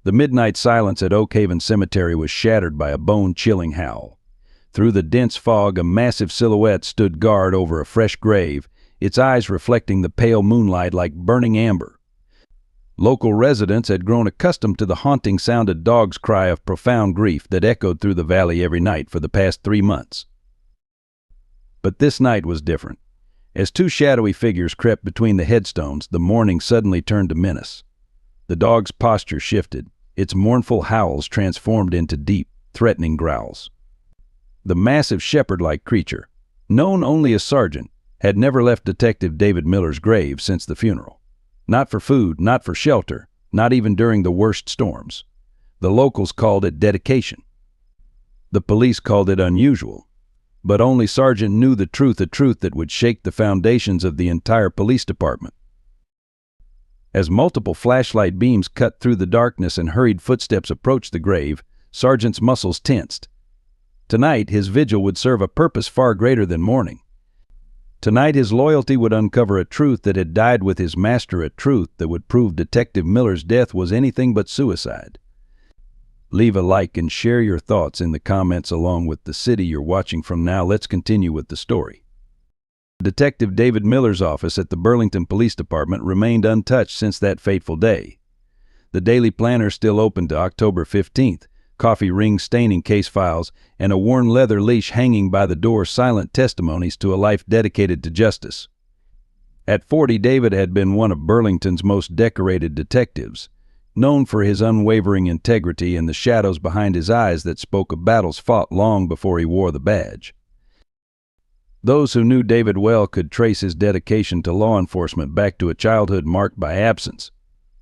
The midnight silence at Oak Haven Cemetery was shattered by a bone-chilling howl. Through the dense fog, a massive silhouette stood guard over a fresh grave, its eyes reflecting the pale moonlight like burning amber. Local residents had grown accustomed to the haunting sound of dog's cry of profound grief that echoed through the valley every night for the past 3 months. But this night was different. As two shadowy figures crept between the headstones, the mourning suddenly turned to menace. The dog's posture shifted, its mournful howls transformed into deep, threatening growls. The massive shepherd-like creature, known only as Sergeant, had never left Detective David Miller's grave since the funeral. Not for food, not for shelter, not even during the worst storms. The locals called it dedication. The police called it unusual. But only Sergeant knew the truth, a truth that would shake the foundations of the entire police department. As multiple flashlight beams cut through the darkness and hurried footsteps approached the grave, Sergeant's muscles tensed. Tonight, his vigil would serve a purpose far greater than mourning. Tonight, his loyalty would uncover a truth that had died with his master, a truth that would prove Detective Miller's death was anything but suicide. Leave a like and share your thoughts in the comments along with the city you're watching from now. Let's continue with the story. Detective David Miller's office at the Burlington Police Department remained untouched since that fateful day. The Daily Planner still open to October 15th, coffee rings staining case files, and a worn leather leash hanging by the door, silent testimonies to a life dedicated to justice. At 40, David had been one of Burlington's most decorated detectives, known for his unwavering integrity and the shadows behind his eyes that spoke of battles fought long before he wore the badge. Those who knew David well could trace his dedication to law enforcement back to a childhood marked by absence.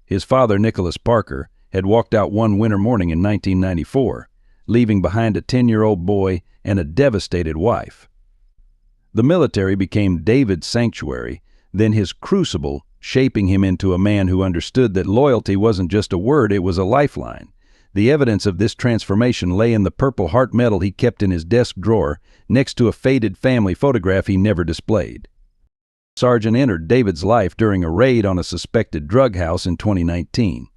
His father, Nicholas Parker, had walked out one winter morning in 1994, leaving behind a 10-year-old boy and a devastated wife. The military became David's sanctuary, then his crucible, shaping him into a man who understood that loyalty wasn't just a word, it was a lifeline. The evidence of this transformation lay in the Purple Heart medal he kept in his desk drawer, next to a faded family photograph he never displayed. Sergeant entered David's life during a raid on a suspected drug house in 2019.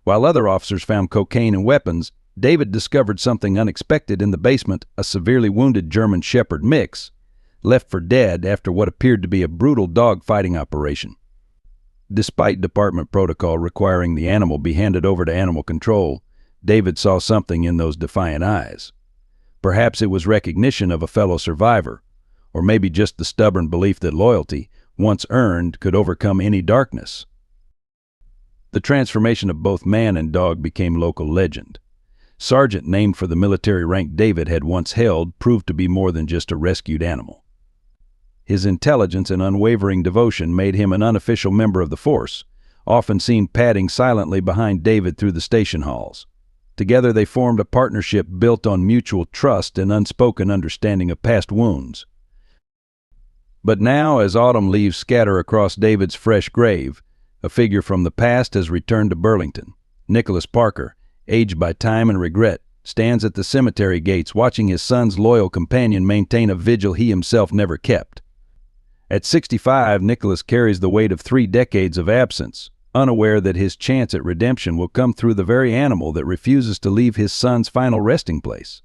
While other officers found cocaine and weapons, David discovered something unexpected in the basement, a severely wounded German Shepherd mix, left for dead after what appeared to be a brutal dog-fighting operation. Despite department protocol requiring the animal be handed over to animal control, David saw something in those defiant eyes. Perhaps it was recognition of a fellow survivor, or maybe just the stubborn belief that loyalty, once earned, could overcome any darkness. The transformation of both man and dog became local legend. Sergeant, named for the military rank David had once held, proved to be more than just a rescued animal. His intelligence and unwavering devotion made him an unofficial member of the force, often seen padding silently behind David through the station halls. Together they formed a partnership built on mutual trust and unspoken understanding of past wounds. But now, as autumn leaves scatter across David's fresh grave, a figure from the past has returned to Burlington. Nicholas Parker, aged by time and regret, stands at the cemetery gates watching his son's loyal companion maintain a vigil he himself never kept. At 65, Nicholas carries the weight of 3 decades of absence, unaware that his chance at redemption will come through the very animal that refuses to leave his son's final resting place.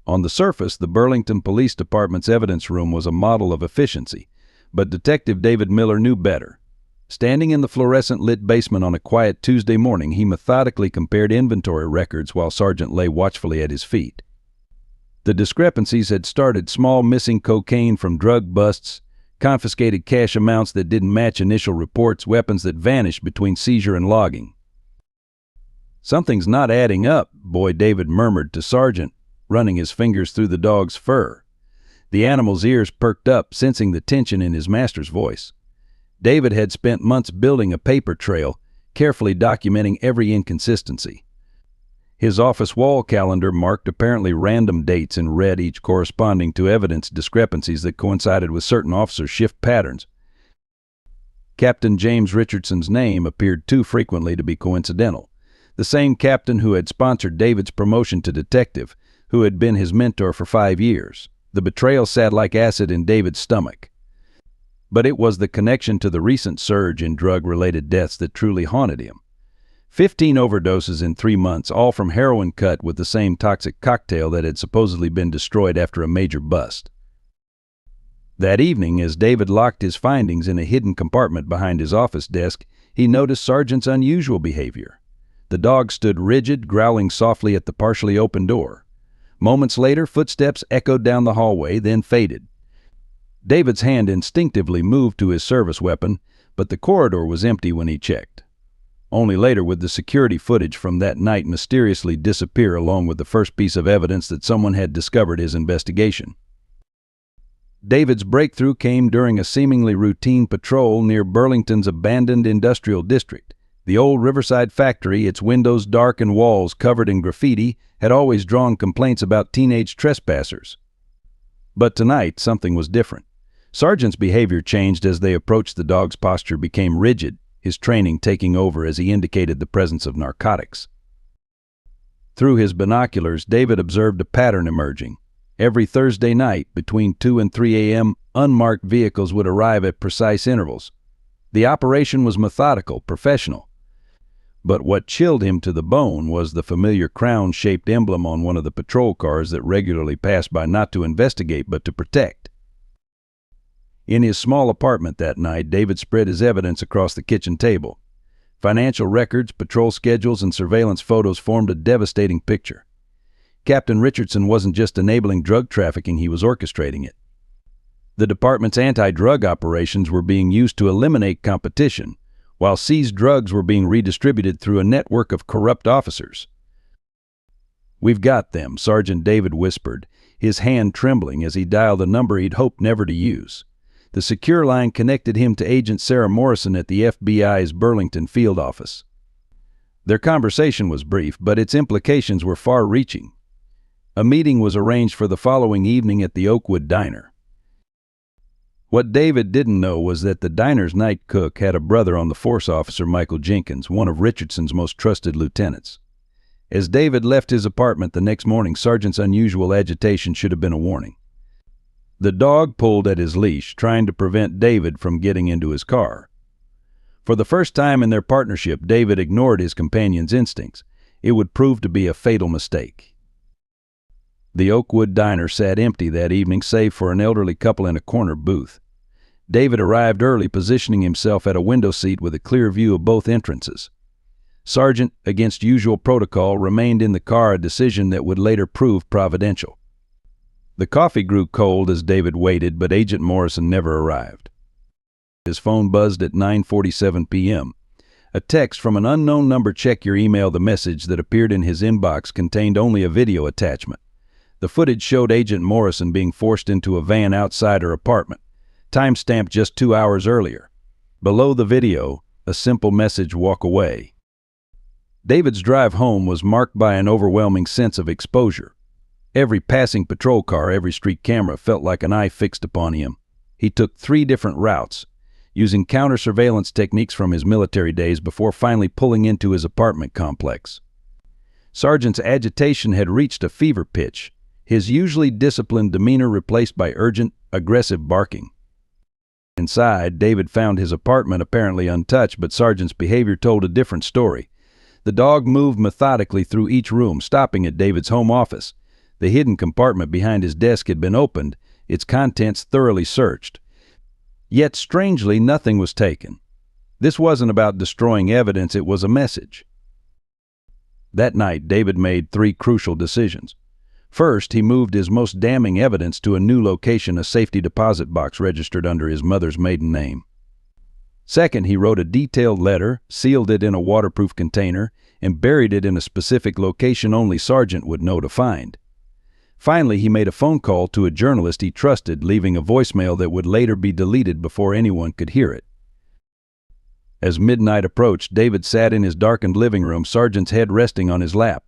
On the surface, the Burlington Police Department's evidence room was a model of efficiency, but Detective David Miller knew better. Standing in the fluorescent-lit basement on a quiet Tuesday morning, he methodically compared inventory records while Sergeant lay watchfully at his feet. The discrepancies had started small, missing cocaine from drug busts, confiscated cash amounts that didn't match initial reports, weapons that vanished between seizure and logging. "Something's not adding up," Boy David murmured to Sergeant, running his fingers through the dog's fur. The animal's ears perked up, sensing the tension in his master's voice. David had spent months building a paper trail, carefully documenting every inconsistency. His office wall calendar marked apparently random dates in red, each corresponding to evidence discrepancies that coincided with certain officers' shift patterns. Captain James Richardson's name appeared too frequently to be coincidental. The same captain who had sponsored David's promotion to detective, who had been his mentor for 5 years. The betrayal sat like acid in David's stomach. But it was the connection to the recent surge in drug-related deaths that truly haunted him. 15 overdoses in 3 months, all from heroin cut with the same toxic cocktail that had supposedly been destroyed after a major bust. That evening, as David locked his findings in a hidden compartment behind his office desk, he noticed Sargent's unusual behavior. The dog stood rigid, growling softly at the partially open door. Moments later, footsteps echoed down the hallway, then faded. David's hand instinctively moved to his service weapon, but the corridor was empty when he checked. Only later would the security footage from that night mysteriously disappear along with the first piece of evidence that someone had discovered his investigation. David's breakthrough came during a seemingly routine patrol near Burlington's abandoned industrial district. The old Riverside factory, its windows dark and walls covered in graffiti, had always drawn complaints about teenage trespassers. But tonight, something was different. Sargent's behavior changed as they approached. The dog's posture became rigid, his training taking over as he indicated the presence of narcotics. Through his binoculars, David observed a pattern emerging. Every Thursday night, between 2 and 3 a.m., unmarked vehicles would arrive at precise intervals. The operation was methodical, professional. But what chilled him to the bone was the familiar crown-shaped emblem on one of the patrol cars that regularly passed by not to investigate but to protect. In his small apartment that night, David spread his evidence across the kitchen table. Financial records, patrol schedules, and surveillance photos formed a devastating picture. Captain Richardson wasn't just enabling drug trafficking, he was orchestrating it. The department's anti-drug operations were being used to eliminate competition, while seized drugs were being redistributed through a network of corrupt officers. "We've got them," Sergeant David whispered, his hand trembling as he dialed a number he'd hoped never to use. The secure line connected him to Agent Sarah Morrison at the FBI's Burlington field office. Their conversation was brief, but its implications were far-reaching. A meeting was arranged for the following evening at the Oakwood Diner. What David didn't know was that the diner's night cook had a brother on the force, Officer Michael Jenkins, one of Richardson's most trusted lieutenants. As David left his apartment the next morning, Sargent's unusual agitation should have been a warning. The dog pulled at his leash, trying to prevent David from getting into his car. For the first time in their partnership, David ignored his companion's instincts. It would prove to be a fatal mistake. The Oakwood Diner sat empty that evening, save for an elderly couple in a corner booth. David arrived early, positioning himself at a window seat with a clear view of both entrances. Sargent, against usual protocol, remained in the car, a decision that would later prove providential. The coffee grew cold as David waited, but Agent Morrison never arrived. His phone buzzed at 9:47 p.m. A text from an unknown number. "Check your email." The message that appeared in his inbox contained only a video attachment. The footage showed Agent Morrison being forced into a van outside her apartment, time-stamped just 2 hours earlier. Below the video, a simple message: "Walk away." David's drive home was marked by an overwhelming sense of exposure. Every passing patrol car, every street camera felt like an eye fixed upon him. He took 3 different routes, using counter-surveillance techniques from his military days before finally pulling into his apartment complex. Sargent's agitation had reached a fever pitch, his usually disciplined demeanor replaced by urgent, aggressive barking. Inside, David found his apartment apparently untouched, but Sargent's behavior told a different story. The dog moved methodically through each room, stopping at David's home office. The hidden compartment behind his desk had been opened, its contents thoroughly searched. Yet, strangely, nothing was taken. This wasn't about destroying evidence, it was a message. That night, David made 3 crucial decisions. First, he moved his most damning evidence to a new location, a safety deposit box registered under his mother's maiden name. Second, he wrote a detailed letter, sealed it in a waterproof container, and buried it in a specific location only Sargent would know to find. Finally, he made a phone call to a journalist he trusted, leaving a voicemail that would later be deleted before anyone could hear it. As midnight approached, David sat in his darkened living room, Sargent's head resting on his lap.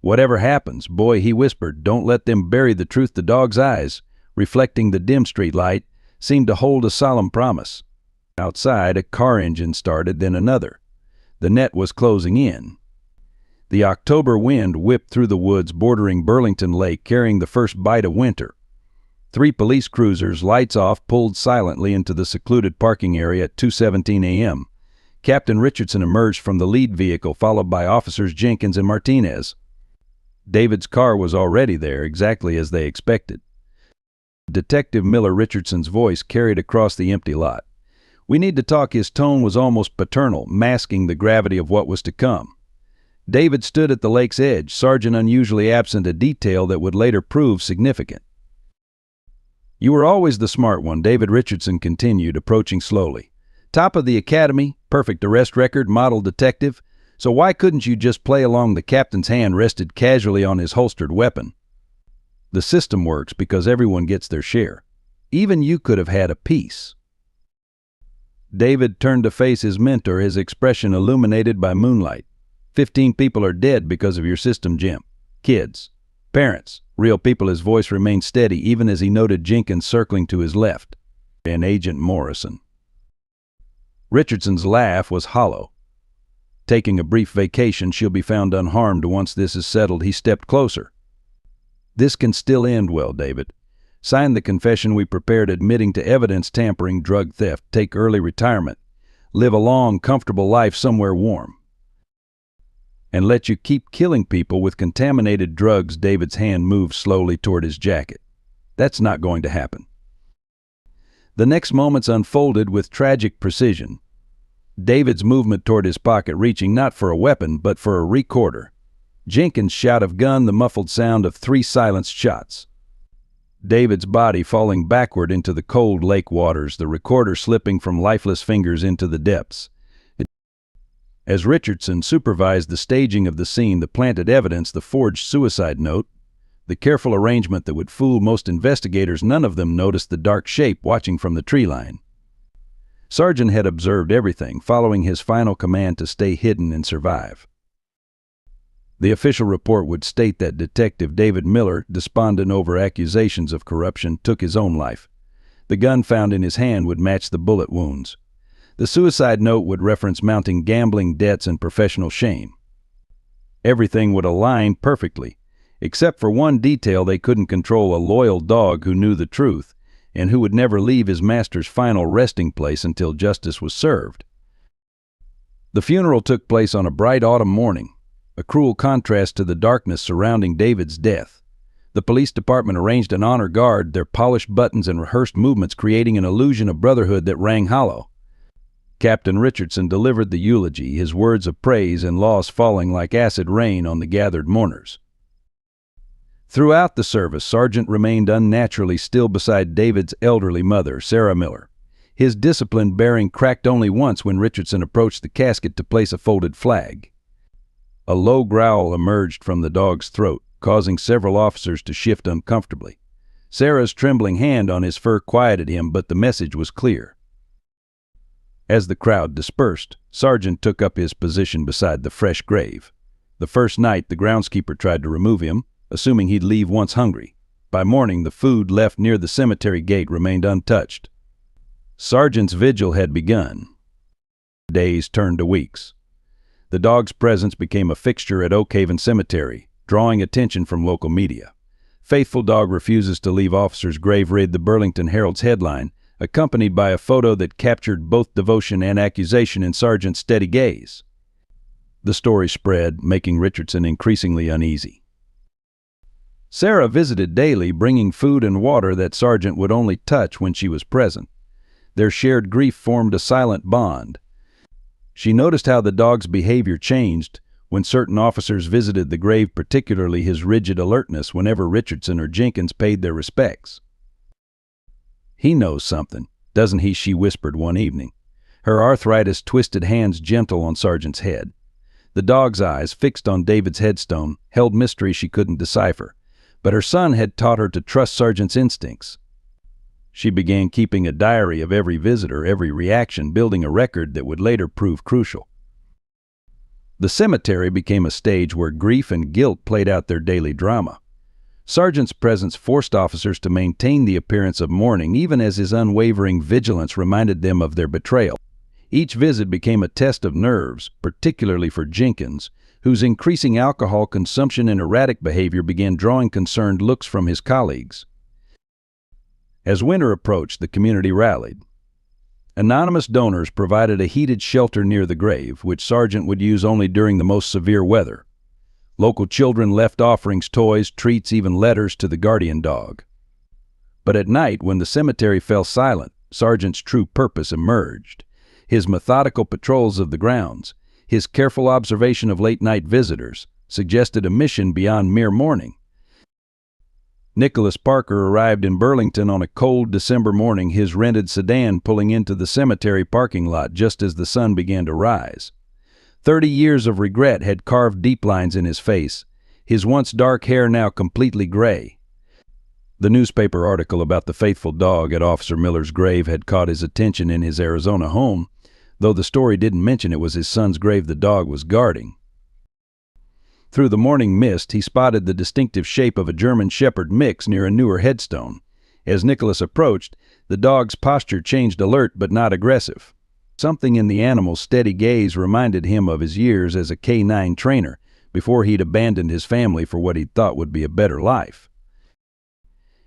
"Whatever happens, boy," he whispered, "don't let them bury the truth." The dog's eyes, reflecting the dim street light, seemed to hold a solemn promise. Outside, a car engine started, then another. The net was closing in. The October wind whipped through the woods bordering Burlington Lake, carrying the first bite of winter. 3 police cruisers, lights off, pulled silently into the secluded parking area at 2:17 a.m. Captain Richardson emerged from the lead vehicle, followed by Officers Jenkins and Martinez. David's car was already there, exactly as they expected. Detective Miller Richardson's voice carried across the empty lot. "We need to talk." His tone was almost paternal, masking the gravity of what was to come. David stood at the lake's edge, Sergeant unusually absent, a detail that would later prove significant. "You were always the smart one," David Richardson continued, approaching slowly. "Top of the academy, perfect arrest record, model detective. So why couldn't you just play along?" The captain's hand rested casually on his holstered weapon. "The system works because everyone gets their share. Even you could have had a piece." David turned to face his mentor, his expression illuminated by moonlight. 15 people are dead because of your system, Jim. Kids, parents, real people." His voice remained steady even as he noted Jenkins circling to his left, and Agent Morrison. Richardson's laugh was hollow. "Taking a brief vacation, she'll be found unharmed once this is settled." He stepped closer. "This can still end well, David. Sign the confession we prepared admitting to evidence tampering, drug theft, take early retirement, live a long, comfortable life somewhere warm. And let you keep killing people with contaminated drugs." David's hand moved slowly toward his jacket. "That's not going to happen." The next moments unfolded with tragic precision. David's movement toward his pocket, reaching not for a weapon but for a recorder. Jenkins' shout of gun, the muffled sound of 3 silenced shots. David's body falling backward into the cold lake waters, the recorder slipping from lifeless fingers into the depths. As Richardson supervised the staging of the scene, the planted evidence, the forged suicide note, the careful arrangement that would fool most investigators, none of them noticed the dark shape watching from the tree line. Sergeant had observed everything, following his final command to stay hidden and survive. The official report would state that Detective David Miller, despondent over accusations of corruption, took his own life. The gun found in his hand would match the bullet wounds. The suicide note would reference mounting gambling debts and professional shame. Everything would align perfectly, except for one detail: they couldn't control a loyal dog who knew the truth and who would never leave his master's final resting place until justice was served. The funeral took place on a bright autumn morning, a cruel contrast to the darkness surrounding David's death. The police department arranged an honor guard, their polished buttons and rehearsed movements creating an illusion of brotherhood that rang hollow. Captain Richardson delivered the eulogy, his words of praise and loss falling like acid rain on the gathered mourners. Throughout the service, Sergeant remained unnaturally still beside David's elderly mother, Sarah Miller. His disciplined bearing cracked only once when Richardson approached the casket to place a folded flag. A low growl emerged from the dog's throat, causing several officers to shift uncomfortably. Sarah's trembling hand on his fur quieted him, but the message was clear. As the crowd dispersed, Sergeant took up his position beside the fresh grave. The first night, the groundskeeper tried to remove him, assuming he'd leave once hungry. By morning, the food left near the cemetery gate remained untouched. Sergeant's vigil had begun. Days turned to weeks. The dog's presence became a fixture at Oak Haven Cemetery, drawing attention from local media. "Faithful dog refuses to leave officer's grave," read the Burlington Herald's headline, accompanied by a photo that captured both devotion and accusation in Sergeant's steady gaze. The story spread, making Richardson increasingly uneasy. Sarah visited daily, bringing food and water that Sergeant would only touch when she was present. Their shared grief formed a silent bond. She noticed how the dog's behavior changed when certain officers visited the grave, particularly his rigid alertness whenever Richardson or Jenkins paid their respects. "He knows something, doesn't he?" she whispered one evening, her arthritis-twisted hands gentle on Sergeant's head. The dog's eyes, fixed on David's headstone, held mystery she couldn't decipher, but her son had taught her to trust Sergeant's instincts. She began keeping a diary of every visitor, every reaction, building a record that would later prove crucial. The cemetery became a stage where grief and guilt played out their daily drama. Sergeant's presence forced officers to maintain the appearance of mourning, even as his unwavering vigilance reminded them of their betrayal. Each visit became a test of nerves, particularly for Jenkins, whose increasing alcohol consumption and erratic behavior began drawing concerned looks from his colleagues. As winter approached, the community rallied. Anonymous donors provided a heated shelter near the grave, which Sargent would use only during the most severe weather. Local children left offerings, toys, treats, even letters to the guardian dog. But at night, when the cemetery fell silent, Sargent's true purpose emerged. His methodical patrols of the grounds, his careful observation of late-night visitors, suggested a mission beyond mere mourning. Nicholas Parker arrived in Burlington on a cold December morning, his rented sedan pulling into the cemetery parking lot just as the sun began to rise. 30 years of regret had carved deep lines in his face, his once dark hair now completely gray. The newspaper article about the faithful dog at Officer Miller's grave had caught his attention in his Arizona home, though the story didn't mention it was his son's grave the dog was guarding. Through the morning mist, he spotted the distinctive shape of a German Shepherd mix near a newer headstone. As Nicholas approached, the dog's posture changed, alert but not aggressive. Something in the animal's steady gaze reminded him of his years as a K-9 trainer before he'd abandoned his family for what he'd thought would be a better life.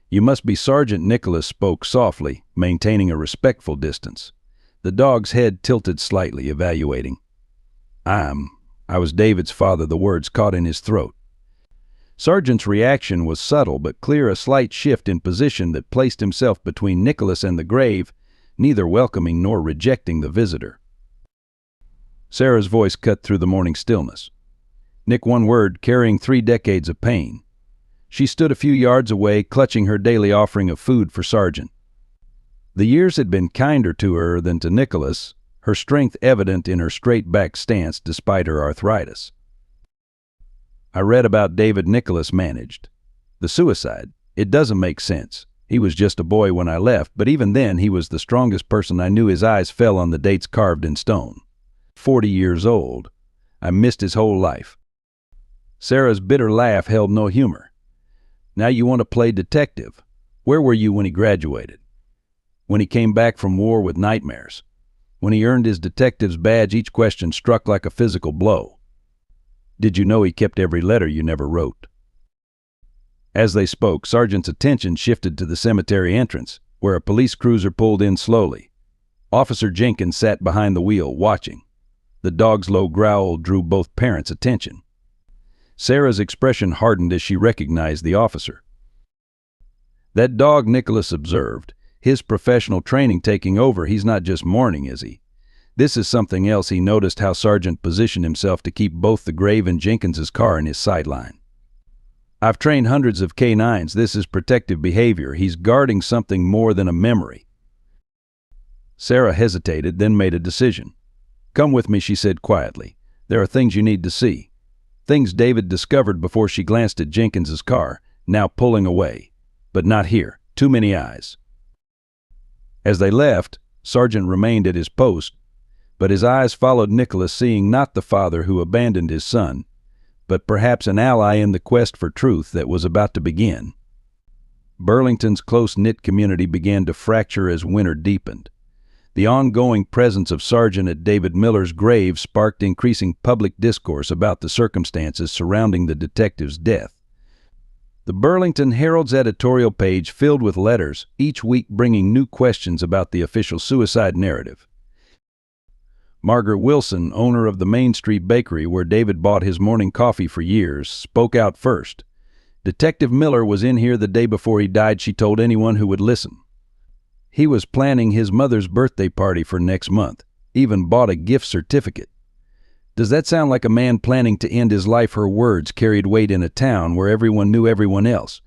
"You must be Sergeant," Nicholas spoke softly, maintaining a respectful distance. The dog's head tilted slightly, evaluating. I was David's father," the words caught in his throat. Sergeant's reaction was subtle but clear, a slight shift in position that placed himself between Nicholas and the grave, neither welcoming nor rejecting the visitor. Sarah's voice cut through the morning stillness. "Nick, one word, carrying 3 decades of pain." She stood a few yards away, clutching her daily offering of food for Sargent. The years had been kinder to her than to Nicholas, her strength evident in her straight-back stance despite her arthritis. "I read about David," Nicholas managed. "The suicide. It doesn't make sense. He was just a boy when I left, but even then he was the strongest person I knew." His eyes fell on the dates carved in stone. 40 years old. I missed his whole life. Sarah's bitter laugh held no humor. "Now you want to play detective. Where were you when he graduated? When he came back from war with nightmares? When he earned his detective's badge?" Each question struck like a physical blow. "Did you know he kept every letter you never wrote?" As they spoke, Sargent's attention shifted to the cemetery entrance, where a police cruiser pulled in slowly. Officer Jenkins sat behind the wheel, watching. The dog's low growl drew both parents' attention. Sarah's expression hardened as she recognized the officer. "That dog," Nicholas observed, "his professional training taking over. He's not just mourning, is he? This is something else." He noticed how Sargent positioned himself to keep both the grave and Jenkins's car in his sideline. "I've trained hundreds of K-9s. This is protective behavior. He's guarding something more than a memory." Sarah hesitated, then made a decision. "Come with me," she said quietly. "There are things you need to see." Things David discovered before she glanced at Jenkins's car, now pulling away. But not here. Too many eyes. As they left, Sargent remained at his post, but his eyes followed Nicholas, seeing not the father who abandoned his son, but perhaps an ally in the quest for truth that was about to begin. Burlington's close-knit community began to fracture as winter deepened. The ongoing presence of Sargent at David Miller's grave sparked increasing public discourse about the circumstances surrounding the detective's death. The Burlington Herald's editorial page filled with letters, each week bringing new questions about the official suicide narrative. Margaret Wilson, owner of the Main Street bakery where David bought his morning coffee for years, spoke out first. "Detective Miller was in here the day before he died," she told anyone who would listen. "He was planning his mother's birthday party for next month, even bought a gift certificate. Does that sound like a man planning to end his life?" Her words carried weight in a town where everyone knew everyone else.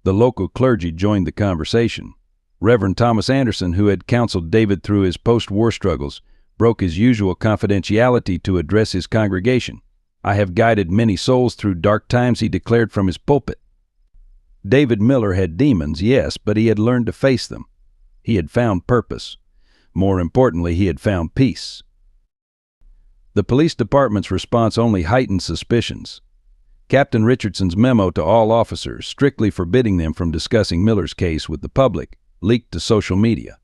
The local clergy joined the conversation. Reverend Thomas Anderson, who had counseled David through his post-war struggles, broke his usual confidentiality to address his congregation. "I have guided many souls through dark times," he declared from his pulpit. David Miller had demons, yes, but he had learned to face them. He had found purpose. More importantly, he had found peace. The police department's response only heightened suspicions. Captain Richardson's memo to all officers, strictly forbidding them from discussing Miller's case with the public, leaked to social media.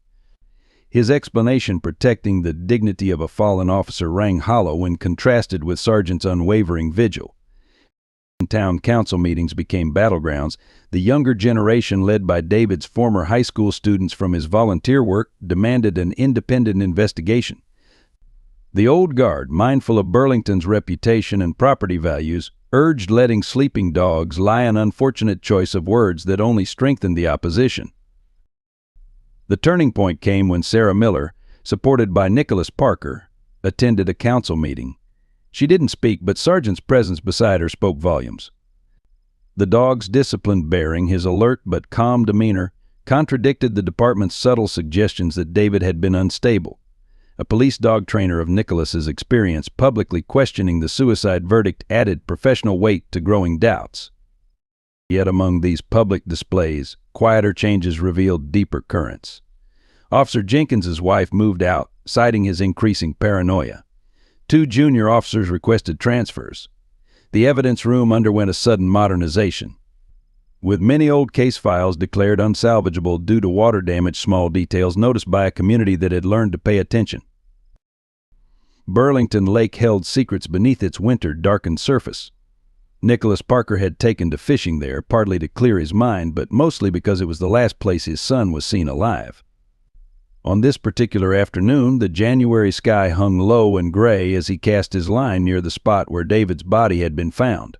His explanation protecting the dignity of a fallen officer rang hollow when contrasted with Sargent's unwavering vigil. Town council meetings became battlegrounds, the younger generation, led by David's former high school students from his volunteer work, demanded an independent investigation. The old guard, mindful of Burlington's reputation and property values, urged letting sleeping dogs lie, an unfortunate choice of words that only strengthened the opposition. The turning point came when Sarah Miller, supported by Nicholas Parker, attended a council meeting. She didn't speak, but Sargent's presence beside her spoke volumes. The dog's disciplined bearing, his alert but calm demeanor, contradicted the department's subtle suggestions that David had been unstable. A police dog trainer of Nicholas's experience publicly questioning the suicide verdict added professional weight to growing doubts. Yet among these public displays, quieter changes revealed deeper currents. Officer Jenkins's wife moved out, citing his increasing paranoia. 2 junior officers requested transfers. The evidence room underwent a sudden modernization. With many old case files declared unsalvageable due to water damage, small details noticed by a community that had learned to pay attention. Burlington Lake held secrets beneath its winter-darkened surface. Nicholas Parker had taken to fishing there, partly to clear his mind, but mostly because it was the last place his son was seen alive. On this particular afternoon, the January sky hung low and gray as he cast his line near the spot where David's body had been found.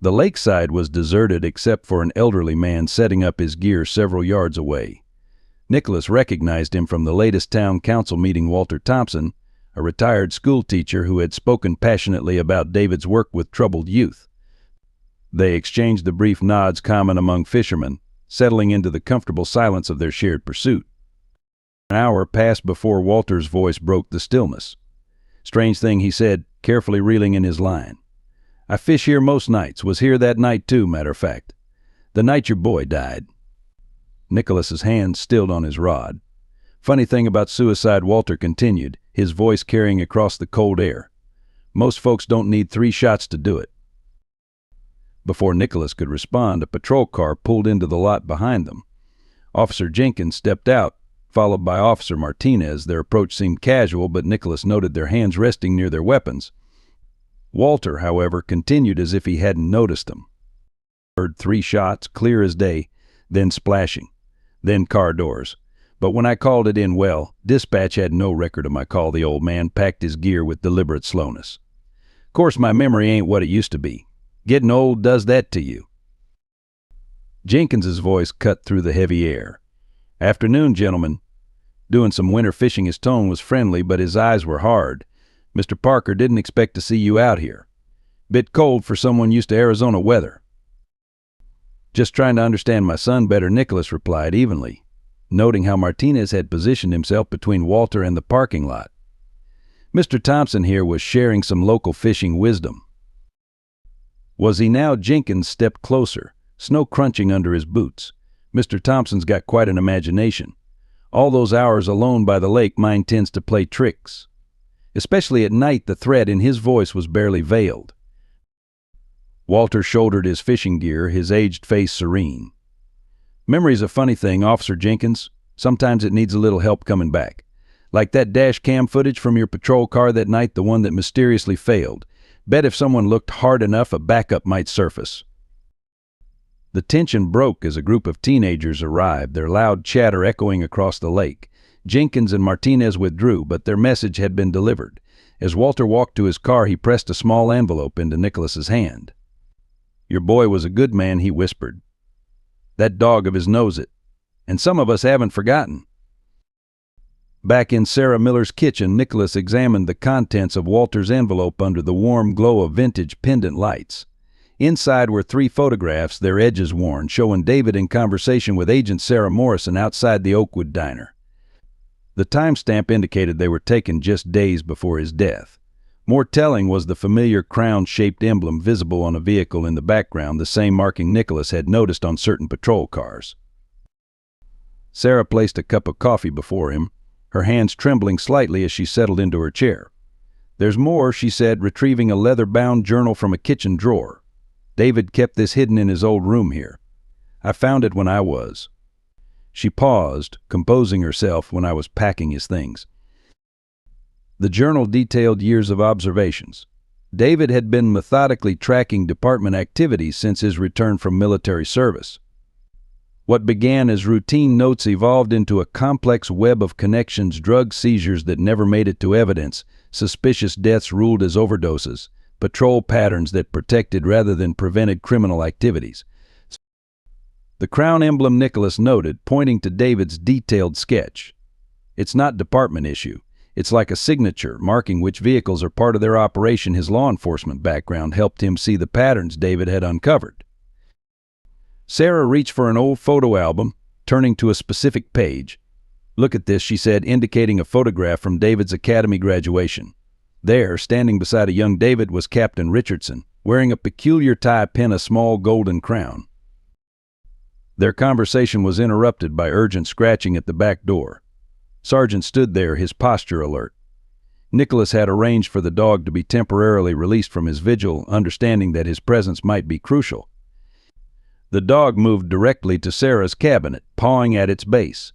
The lakeside was deserted except for an elderly man setting up his gear several yards away. Nicholas recognized him from the latest town council meeting. Walter Thompson, a retired school teacher who had spoken passionately about David's work with troubled youth. They exchanged the brief nods common among fishermen, settling into the comfortable silence of their shared pursuit. An hour passed before Walter's voice broke the stillness. "Strange thing," he said, carefully reeling in his line. "I fish here most nights, was here that night too, matter of fact. The night your boy died." Nicholas's hand stilled on his rod. "Funny thing about suicide," Walter continued, his voice carrying across the cold air. "Most folks don't need 3 shots to do it." Before Nicholas could respond, a patrol car pulled into the lot behind them. Officer Jenkins stepped out, followed by Officer Martinez. Their approach seemed casual, but Nicholas noted their hands resting near their weapons. Walter, however, continued as if he hadn't noticed them. "Heard 3 shots, clear as day, then splashing, then car doors. But when I called it in, well, dispatch had no record of my call." The old man packed his gear with deliberate slowness. "Course my memory ain't what it used to be. Getting old does that to you." Jenkins's voice cut through the heavy air. "Afternoon, gentlemen. Doing some winter fishing." His tone was friendly, but his eyes were hard. "Mr. Parker, didn't expect to see you out here. Bit cold for someone used to Arizona weather." "Just trying to understand my son better," Nicholas replied evenly, noting how Martinez had positioned himself between Walter and the parking lot. Mr. Thompson here was sharing some local fishing wisdom. Was he now? Jenkins stepped closer, snow crunching under his boots. "Mr. Thompson's got quite an imagination. All those hours alone by the lake, mine tends to play tricks. Especially at night." The threat in his voice was barely veiled. Walter shouldered his fishing gear, his aged face serene. "Memory's a funny thing, Officer Jenkins. Sometimes it needs a little help coming back. Like that dash cam footage from your patrol car that night, the one that mysteriously failed. Bet if someone looked hard enough, a backup might surface." The tension broke as a group of teenagers arrived, their loud chatter echoing across the lake. Jenkins and Martinez withdrew, but their message had been delivered. As Walter walked to his car, he pressed a small envelope into Nicholas's hand. "Your boy was a good man," he whispered. "That dog of his knows it. And some of us haven't forgotten." Back in Sarah Miller's kitchen, Nicholas examined the contents of Walter's envelope under the warm glow of vintage pendant lights. Inside were 3 photographs, their edges worn, showing David in conversation with Agent Sarah Morrison outside the Oakwood Diner. The timestamp indicated they were taken just days before his death. More telling was the familiar crown-shaped emblem visible on a vehicle in the background, the same marking Nicholas had noticed on certain patrol cars. Sarah placed a cup of coffee before him, her hands trembling slightly as she settled into her chair. "There's more," she said, retrieving a leather-bound journal from a kitchen drawer. "David kept this hidden in his old room here. I found it when I was—" She paused, composing herself, "when I was packing his things." The journal detailed years of observations. David had been methodically tracking department activities since his return from military service. What began as routine notes evolved into a complex web of connections: drug seizures that never made it to evidence, suspicious deaths ruled as overdoses, patrol patterns that protected rather than prevented criminal activities. The crown emblem, Nicholas noted, pointing to David's detailed sketch. It's not department issue. It's like a signature, marking which vehicles are part of their operation. His law enforcement background helped him see the patterns David had uncovered. Sarah reached for an old photo album, turning to a specific page. "Look at this," she said, indicating a photograph from David's academy graduation. There, standing beside a young David, was Captain Richardson, wearing a peculiar tie pin, a small golden crown. Their conversation was interrupted by urgent scratching at the back door. Sergeant stood there, his posture alert. Nicholas had arranged for the dog to be temporarily released from his vigil, understanding that his presence might be crucial. The dog moved directly to Sarah's cabinet, pawing at its base.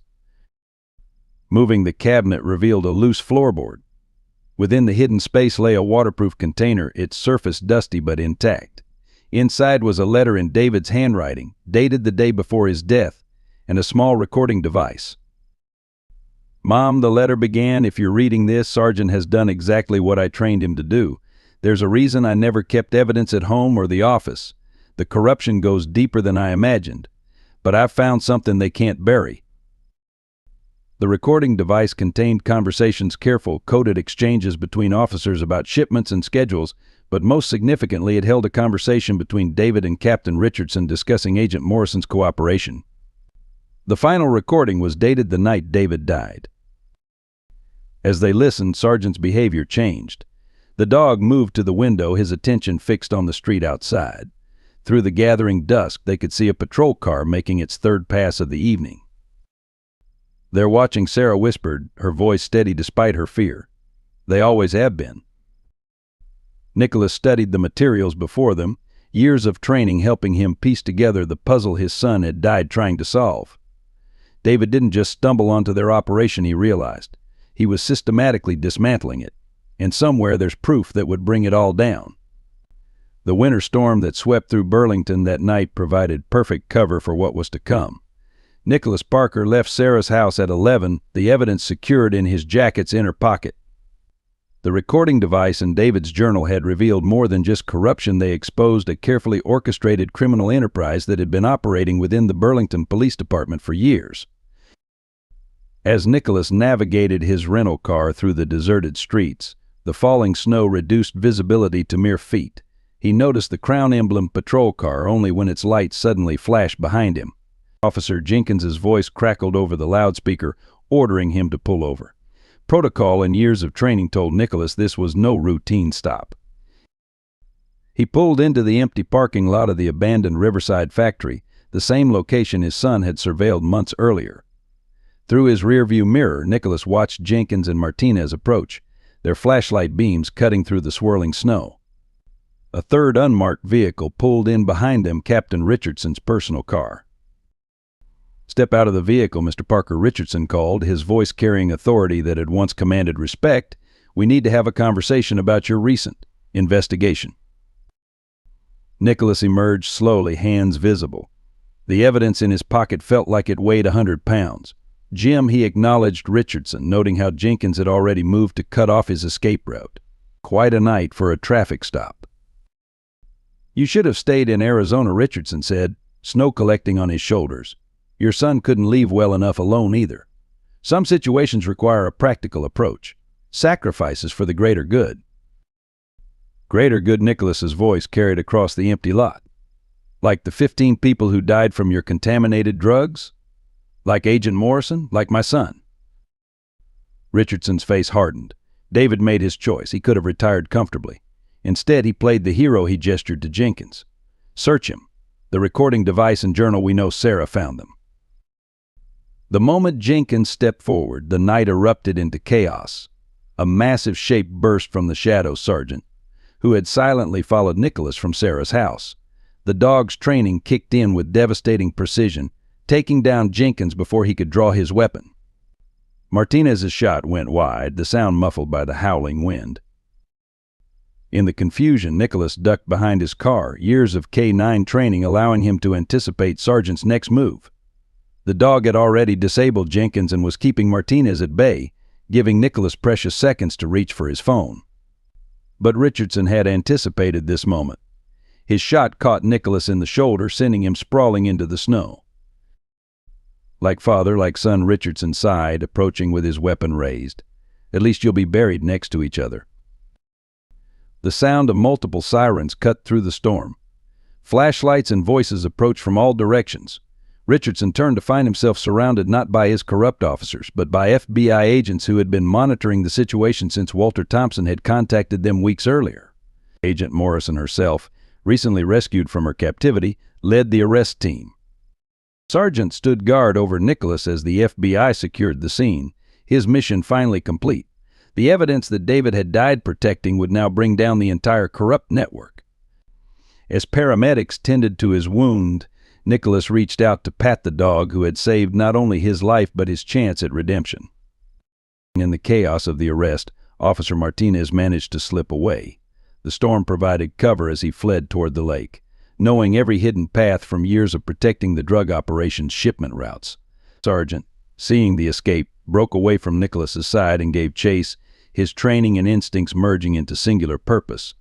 Moving the cabinet revealed a loose floorboard. Within the hidden space lay a waterproof container, its surface dusty but intact. Inside was a letter in David's handwriting, dated the day before his death, and a small recording device. "Mom," the letter began, "if you're reading this, Sergeant has done exactly what I trained him to do. There's a reason I never kept evidence at home or the office. The corruption goes deeper than I imagined. But I've found something they can't bury." The recording device contained conversations, careful, coded exchanges between officers about shipments and schedules, but most significantly, it held a conversation between David and Captain Richardson discussing Agent Morrison's cooperation. The final recording was dated the night David died. As they listened, Sergeant's behavior changed. The dog moved to the window, his attention fixed on the street outside. Through the gathering dusk, they could see a patrol car making its third pass of the evening. "They're watching," Sarah whispered, her voice steady despite her fear. "They always have been." Nicholas studied the materials before them, years of training helping him piece together the puzzle his son had died trying to solve. David didn't just stumble onto their operation, he realized. He was systematically dismantling it, and somewhere there's proof that would bring it all down. The winter storm that swept through Burlington that night provided perfect cover for what was to come. Nicholas Parker left Sarah's house at 11, the evidence secured in his jacket's inner pocket. The recording device in David's journal had revealed more than just corruption. They exposed a carefully orchestrated criminal enterprise that had been operating within the Burlington Police Department for years. As Nicholas navigated his rental car through the deserted streets, the falling snow reduced visibility to mere feet. He noticed the Crown emblem patrol car only when its lights suddenly flashed behind him. Officer Jenkins's voice crackled over the loudspeaker, ordering him to pull over. Protocol and years of training told Nicholas this was no routine stop. He pulled into the empty parking lot of the abandoned Riverside factory, the same location his son had surveilled months earlier. Through his rearview mirror, Nicholas watched Jenkins and Martinez approach, their flashlight beams cutting through the swirling snow. A third unmarked vehicle pulled in behind them, Captain Richardson's personal car. "Step out of the vehicle," Mr. Parker Richardson called, his voice carrying authority that had once commanded respect. "We need to have a conversation about your recent investigation." Nicholas emerged slowly, hands visible. The evidence in his pocket felt like it weighed 100 pounds. "Jim," he acknowledged Richardson, noting how Jenkins had already moved to cut off his escape route. "Quite a night for a traffic stop." "You should have stayed in Arizona," Richardson said, snow collecting on his shoulders. "Your son couldn't leave well enough alone either. Some situations require a practical approach. Sacrifices for the greater good." "Greater good?" Nicholas's voice carried across the empty lot. "Like the 15 people who died from your contaminated drugs? Like Agent Morrison? Like my son?" Richardson's face hardened. David made his choice. He could have retired comfortably. Instead, he played the hero. He gestured to Jenkins. "Search him. The recording device and journal, we know Sarah found them." The moment Jenkins stepped forward, the night erupted into chaos. A massive shape burst from the shadows, Sergeant, who had silently followed Nicholas from Sarah's house. The dog's training kicked in with devastating precision, taking down Jenkins before he could draw his weapon. Martinez's shot went wide, the sound muffled by the howling wind. In the confusion, Nicholas ducked behind his car, years of K-9 training allowing him to anticipate Sargent's next move. The dog had already disabled Jenkins and was keeping Martinez at bay, giving Nicholas precious seconds to reach for his phone. But Richardson had anticipated this moment. His shot caught Nicholas in the shoulder, sending him sprawling into the snow. Like father, like son, Richardson sighed, approaching with his weapon raised. At least you'll be buried next to each other. The sound of multiple sirens cut through the storm. Flashlights and voices approached from all directions. Richardson turned to find himself surrounded not by his corrupt officers, but by FBI agents who had been monitoring the situation since Walter Thompson had contacted them weeks earlier. Agent Morrison herself, recently rescued from her captivity, led the arrest team. Sargent stood guard over Nicholas as the FBI secured the scene, his mission finally complete. The evidence that David had died protecting would now bring down the entire corrupt network. As paramedics tended to his wound, Nicholas reached out to pat the dog who had saved not only his life but his chance at redemption. In the chaos of the arrest, Officer Martinez managed to slip away. The storm provided cover as he fled toward the lake, knowing every hidden path from years of protecting the drug operation's shipment routes. Sargent, seeing the escape, broke away from Nicholas's side and gave chase, his training and instincts merging into singular purpose.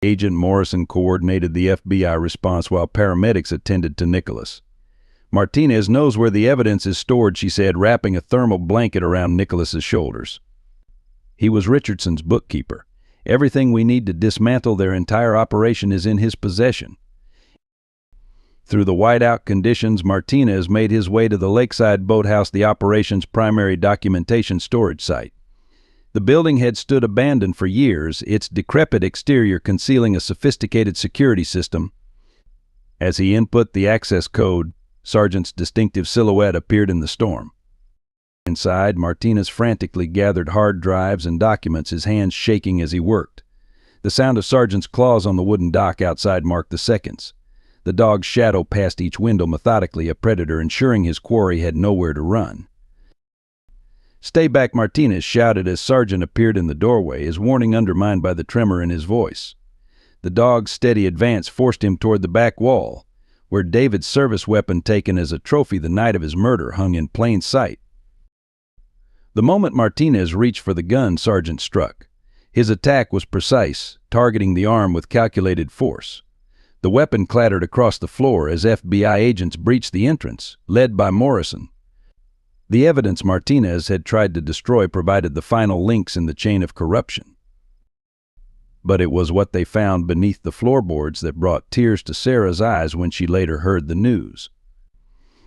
Agent Morrison coordinated the FBI response while paramedics attended to Nicholas. Martinez knows where the evidence is stored, she said, wrapping a thermal blanket around Nicholas's shoulders. He was Richardson's bookkeeper. Everything we need to dismantle their entire operation is in his possession. Through the whiteout conditions, Martinez made his way to the lakeside boathouse, the operation's primary documentation storage site. The building had stood abandoned for years, its decrepit exterior concealing a sophisticated security system. As he input the access code, Sargent's distinctive silhouette appeared in the storm. Inside, Martinez frantically gathered hard drives and documents, his hands shaking as he worked. The sound of Sargent's claws on the wooden dock outside marked the seconds. The dog's shadow passed each window methodically, a predator ensuring his quarry had nowhere to run. "Stay back," Martinez shouted as Sargent appeared in the doorway, his warning undermined by the tremor in his voice. The dog's steady advance forced him toward the back wall, where David's service weapon taken as a trophy the night of his murder hung in plain sight. The moment Martinez reached for the gun, Sargent struck. His attack was precise, targeting the arm with calculated force. The weapon clattered across the floor as FBI agents breached the entrance, led by Morrison. The evidence Martinez had tried to destroy provided the final links in the chain of corruption. But it was what they found beneath the floorboards that brought tears to Sarah's eyes when she later heard the news.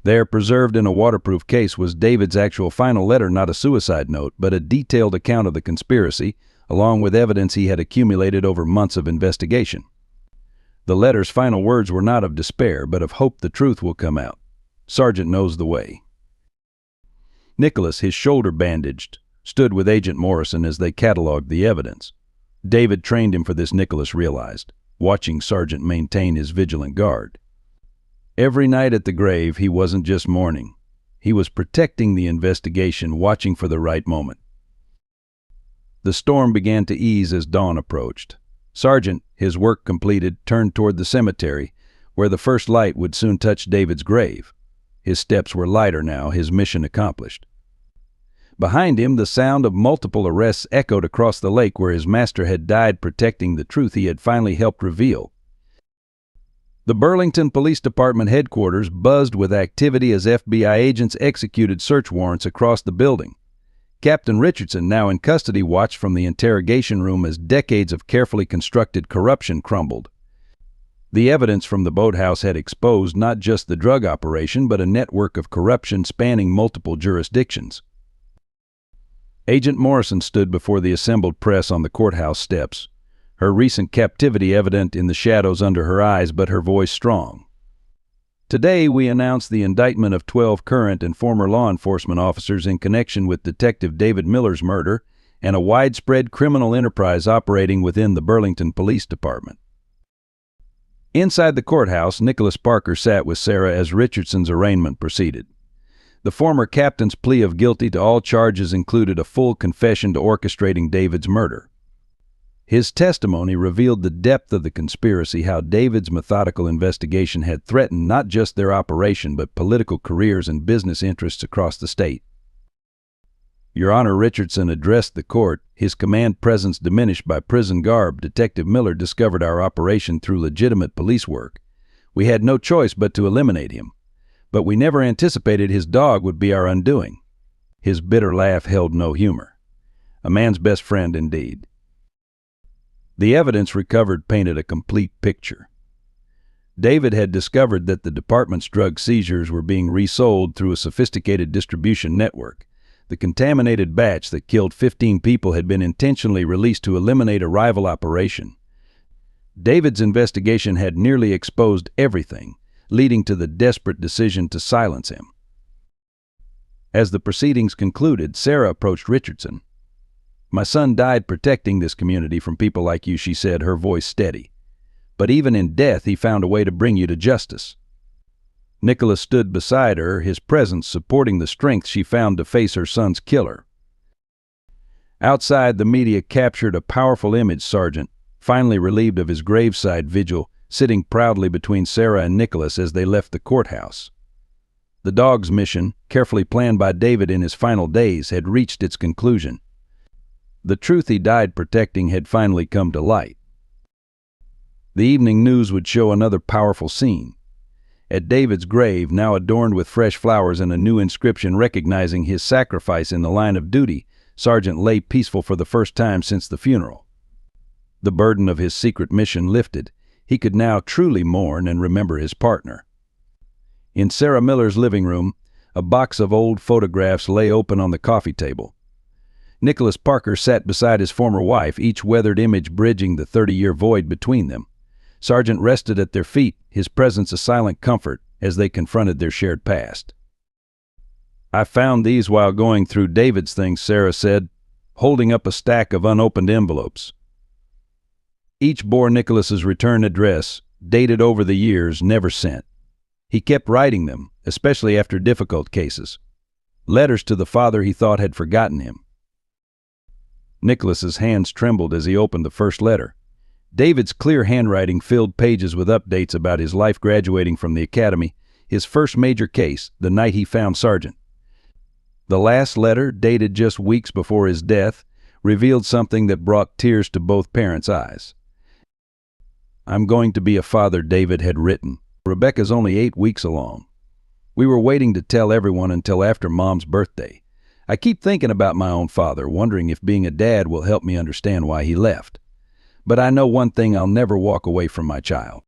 There, preserved in a waterproof case, was David's actual final letter, not a suicide note, but a detailed account of the conspiracy, along with evidence he had accumulated over months of investigation. The letter's final words were not of despair, but of hope the truth will come out. Sargent knows the way. Nicholas, his shoulder bandaged, stood with Agent Morrison as they cataloged the evidence. David trained him for this, Nicholas realized, watching Sargent maintain his vigilant guard. Every night at the grave, he wasn't just mourning. He was protecting the investigation, watching for the right moment. The storm began to ease as dawn approached. Sargent, his work completed, turned toward the cemetery, where the first light would soon touch David's grave. His steps were lighter now, his mission accomplished. Behind him, the sound of multiple arrests echoed across the lake where his master had died protecting the truth he had finally helped reveal. The Burlington Police Department headquarters buzzed with activity as FBI agents executed search warrants across the building. Captain Richardson, now in custody, watched from the interrogation room as decades of carefully constructed corruption crumbled. The evidence from the boathouse had exposed not just the drug operation, but a network of corruption spanning multiple jurisdictions. Agent Morrison stood before the assembled press on the courthouse steps, her recent captivity evident in the shadows under her eyes, but her voice strong. "Today we announce the indictment of 12 current and former law enforcement officers in connection with Detective David Miller's murder and a widespread criminal enterprise operating within the Burlington Police Department." Inside the courthouse, Nicholas Parker sat with Sarah as Richardson's arraignment proceeded. The former captain's plea of guilty to all charges included a full confession to orchestrating David's murder. His testimony revealed the depth of the conspiracy, how David's methodical investigation had threatened not just their operation but political careers and business interests across the state. Your Honor, Richardson addressed the court, his command presence diminished by prison garb. Detective Miller discovered our operation through legitimate police work. We had no choice but to eliminate him. But we never anticipated his dog would be our undoing. His bitter laugh held no humor. A man's best friend indeed. The evidence recovered painted a complete picture. David had discovered that the department's drug seizures were being resold through a sophisticated distribution network. The contaminated batch that killed 15 people had been intentionally released to eliminate a rival operation. David's investigation had nearly exposed everything, leading to the desperate decision to silence him. As the proceedings concluded, Sarah approached Richardson. "My son died protecting this community from people like you," she said, her voice steady. "But even in death, he found a way to bring you to justice." Nicholas stood beside her, his presence supporting the strength she found to face her son's killer. Outside, the media captured a powerful image. Sargent, finally relieved of his graveside vigil, sitting proudly between Sarah and Nicholas as they left the courthouse. The dog's mission, carefully planned by David in his final days, had reached its conclusion. The truth he died protecting had finally come to light. The evening news would show another powerful scene. At David's grave, now adorned with fresh flowers and a new inscription recognizing his sacrifice in the line of duty, Sargent lay peaceful for the first time since the funeral. The burden of his secret mission lifted. He could now truly mourn and remember his partner. In Sarah Miller's living room, a box of old photographs lay open on the coffee table. Nicholas Parker sat beside his former wife, each weathered image bridging the 30-year void between them. Sargent rested at their feet, his presence a silent comfort as they confronted their shared past. "I found these while going through David's things," Sarah said, holding up a stack of unopened envelopes. Each bore Nicholas's return address, dated over the years, never sent. He kept writing them, especially after difficult cases. Letters to the father he thought had forgotten him. Nicholas's hands trembled as he opened the first letter. David's clear handwriting filled pages with updates about his life graduating from the academy, his first major case, the night he found Sargent. The last letter, dated just weeks before his death, revealed something that brought tears to both parents' eyes. "I'm going to be a father," David had written. "Rebecca's only 8 weeks along. We were waiting to tell everyone until after Mom's birthday. I keep thinking about my own father, wondering if being a dad will help me understand why he left. But I know one thing: I'll never walk away from my child."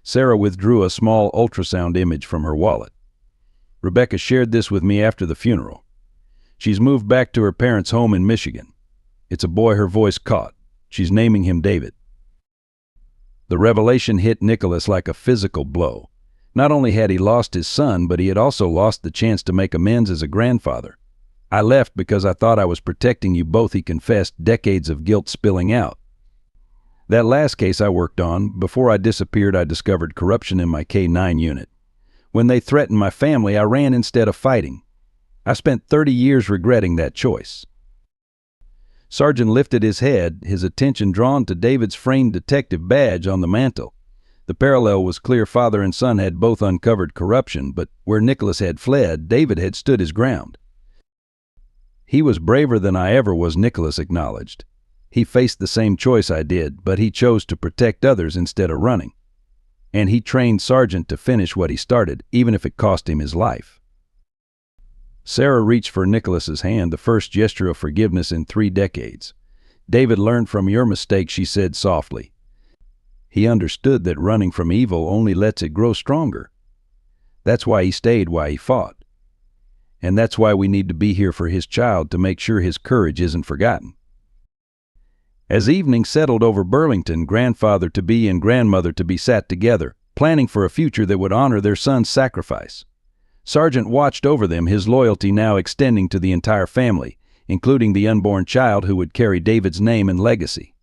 Sarah withdrew a small ultrasound image from her wallet. "Rebecca shared this with me after the funeral. She's moved back to her parents' home in Michigan. It's a boy," her voice caught. "She's naming him David." The revelation hit Nicholas like a physical blow. Not only had he lost his son, but he had also lost the chance to make amends as a grandfather. "I left because I thought I was protecting you both," he confessed, decades of guilt spilling out. "That last case I worked on, before I disappeared, I discovered corruption in my K-9 unit. When they threatened my family, I ran instead of fighting. I spent 30 years regretting that choice." Sargent lifted his head, his attention drawn to David's framed detective badge on the mantel. The parallel was clear. Father and son had both uncovered corruption, but where Nicholas had fled, David had stood his ground. "He was braver than I ever was," Nicholas acknowledged. "He faced the same choice I did, but he chose to protect others instead of running. And he trained Sargent to finish what he started, even if it cost him his life." Sarah reached for Nicholas's hand, the first gesture of forgiveness in 3 decades. "David learned from your mistake," she said softly. "He understood that running from evil only lets it grow stronger. That's why he stayed, why he fought. And that's why we need to be here for his child, to make sure his courage isn't forgotten." As evening settled over Burlington, grandfather-to-be and grandmother-to-be sat together, planning for a future that would honor their son's sacrifice. Sargent watched over them, his loyalty now extending to the entire family, including the unborn child who would carry David's name and legacy.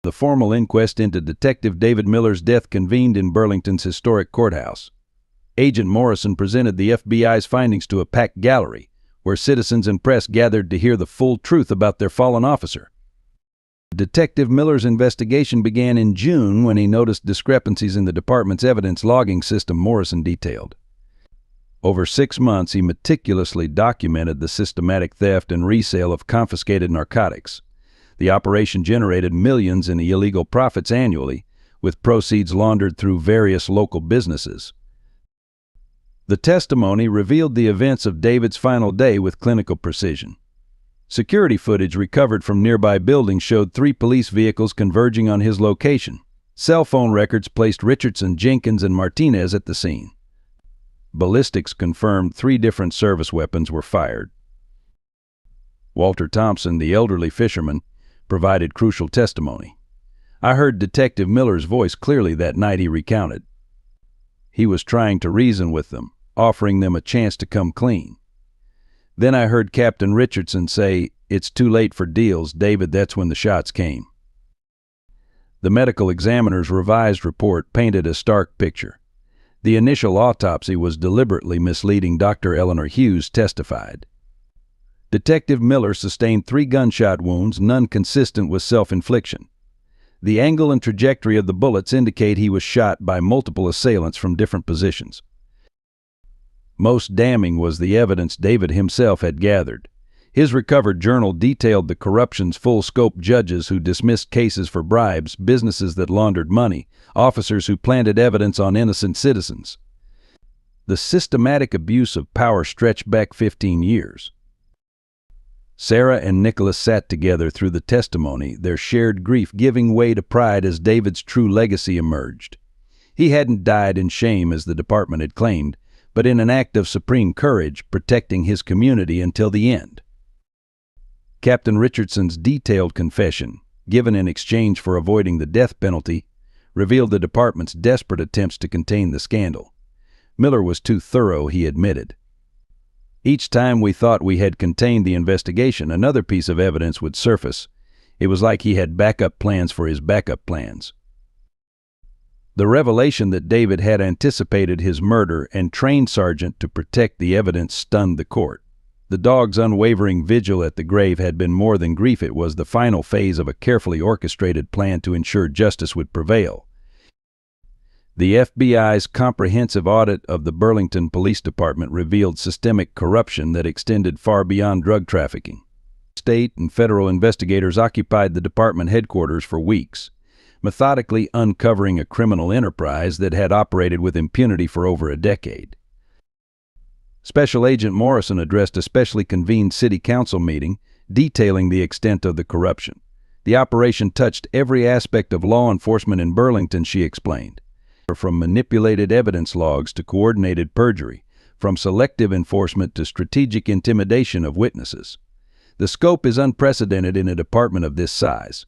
The formal inquest into Detective David Miller's death convened in Burlington's historic courthouse. Agent Morrison presented the FBI's findings to a packed gallery, where citizens and press gathered to hear the full truth about their fallen officer. Detective Miller's investigation began in June when he noticed discrepancies in the department's evidence logging system Morrison detailed. Over 6 months, he meticulously documented the systematic theft and resale of confiscated narcotics. The operation generated millions in illegal profits annually, with proceeds laundered through various local businesses. The testimony revealed the events of David's final day with clinical precision. Security footage recovered from nearby buildings showed 3 police vehicles converging on his location. Cell phone records placed Richardson, Jenkins, and Martinez at the scene. Ballistics confirmed 3 different service weapons were fired. Walter Thompson, the elderly fisherman, provided crucial testimony. I heard Detective Miller's voice clearly that night, he recounted. He was trying to reason with them, offering them a chance to come clean. Then I heard Captain Richardson say, "It's too late for deals, David." That's when the shots came. The medical examiner's revised report painted a stark picture. The initial autopsy was deliberately misleading, Dr. Eleanor Hughes testified. Detective Miller sustained 3 gunshot wounds, none consistent with self-infliction. The angle and trajectory of the bullets indicate he was shot by multiple assailants from different positions. Most damning was the evidence David himself had gathered. His recovered journal detailed the corruption's full scope: judges who dismissed cases for bribes, businesses that laundered money, officers who planted evidence on innocent citizens. The systematic abuse of power stretched back 15 years. Sarah and Nicholas sat together through the testimony, their shared grief giving way to pride as David's true legacy emerged. He hadn't died in shame as the department had claimed, but in an act of supreme courage, protecting his community until the end. Captain Richardson's detailed confession, given in exchange for avoiding the death penalty, revealed the department's desperate attempts to contain the scandal. Miller was too thorough, he admitted. Each time we thought we had contained the investigation, another piece of evidence would surface. It was like he had backup plans for his backup plans. The revelation that David had anticipated his murder and trained Sargent to protect the evidence stunned the court. The dog's unwavering vigil at the grave had been more than grief. It was the final phase of a carefully orchestrated plan to ensure justice would prevail. The FBI's comprehensive audit of the Burlington Police Department revealed systemic corruption that extended far beyond drug trafficking. State and federal investigators occupied the department headquarters for weeks, methodically uncovering a criminal enterprise that had operated with impunity for over a decade. Special Agent Morrison addressed a specially convened city council meeting detailing the extent of the corruption. The operation touched every aspect of law enforcement in Burlington, she explained. From manipulated evidence logs to coordinated perjury, from selective enforcement to strategic intimidation of witnesses. The scope is unprecedented in a department of this size.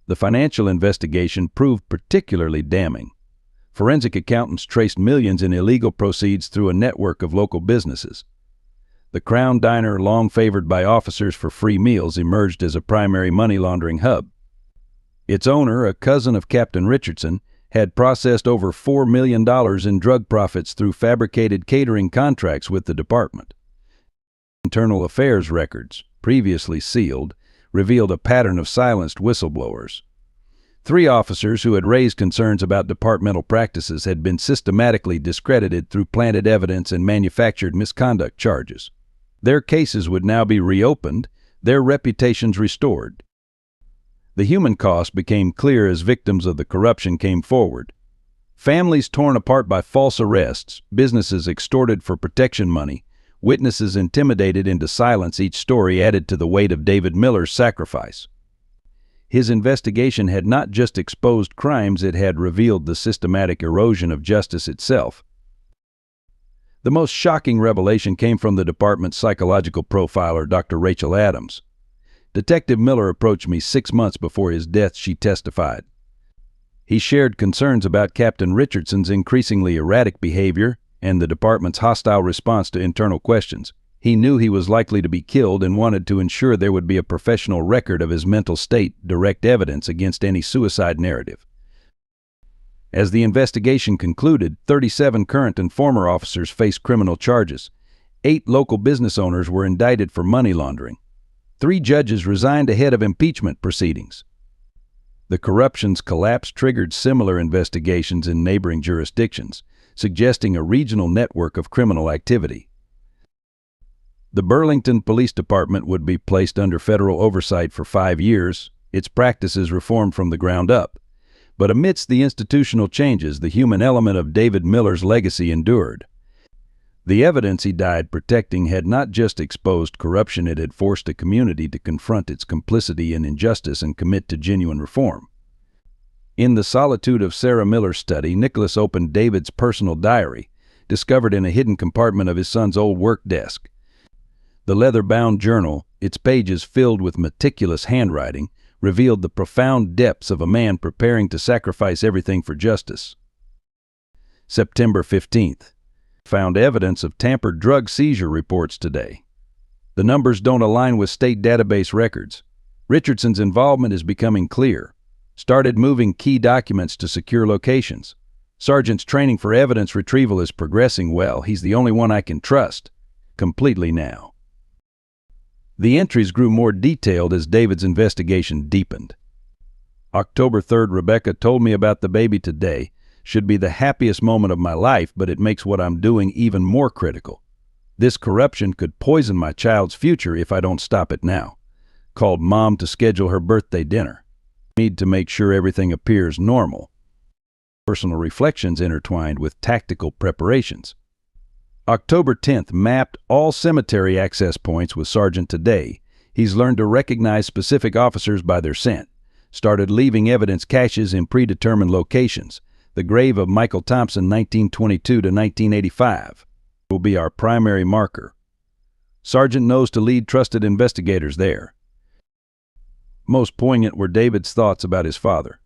The financial investigation proved particularly damning. Forensic accountants traced millions in illegal proceeds through a network of local businesses. The Crown Diner, long favored by officers for free meals, emerged as a primary money laundering hub. Its owner, a cousin of Captain Richardson, had processed over $4 million in drug profits through fabricated catering contracts with the department. Internal affairs records, previously sealed, revealed a pattern of silenced whistleblowers. 3 officers who had raised concerns about departmental practices had been systematically discredited through planted evidence and manufactured misconduct charges. Their cases would now be reopened, their reputations restored. The human cost became clear as victims of the corruption came forward. Families torn apart by false arrests, businesses extorted for protection money, witnesses intimidated into silence. Each story added to the weight of David Miller's sacrifice. His investigation had not just exposed crimes, it had revealed the systematic erosion of justice itself. The most shocking revelation came from the department's psychological profiler, Dr. Rachel Adams. Detective Miller approached me 6 months before his death, she testified. He shared concerns about Captain Richardson's increasingly erratic behavior and the department's hostile response to internal questions. He knew he was likely to be killed and wanted to ensure there would be a professional record of his mental state, direct evidence against any suicide narrative. As the investigation concluded, 37 current and former officers faced criminal charges. 8 local business owners were indicted for money laundering. 3 judges resigned ahead of impeachment proceedings. The corruption's collapse triggered similar investigations in neighboring jurisdictions, suggesting a regional network of criminal activity. The Burlington Police Department would be placed under federal oversight for 5 years, its practices reformed from the ground up. But amidst the institutional changes, the human element of David Miller's legacy endured. The evidence he died protecting had not just exposed corruption, it had forced a community to confront its complicity in injustice and commit to genuine reform. In the solitude of Sarah Miller's study, Nicholas opened David's personal diary, discovered in a hidden compartment of his son's old work desk. The leather-bound journal, its pages filled with meticulous handwriting, revealed the profound depths of a man preparing to sacrifice everything for justice. September 15th. Found evidence of tampered drug seizure reports today. The numbers don't align with state database records. Richardson's involvement is becoming clear. Started moving key documents to secure locations. Sergeant's training for evidence retrieval is progressing well. He's the only one I can trust. Completely now. The entries grew more detailed as David's investigation deepened. October 3rd, Rebecca told me about the baby today. Should be the happiest moment of my life, but it makes what I'm doing even more critical. This corruption could poison my child's future if I don't stop it now. Called Mom to schedule her birthday dinner. Need to make sure everything appears normal. Personal reflections intertwined with tactical preparations. October 10th mapped all cemetery access points with Sergeant today. He's learned to recognize specific officers by their scent. Started leaving evidence caches in predetermined locations. The grave of Michael Thompson, 1922 to 1985, will be our primary marker. Sergeant knows to lead trusted investigators there. Most poignant were David's thoughts about his father.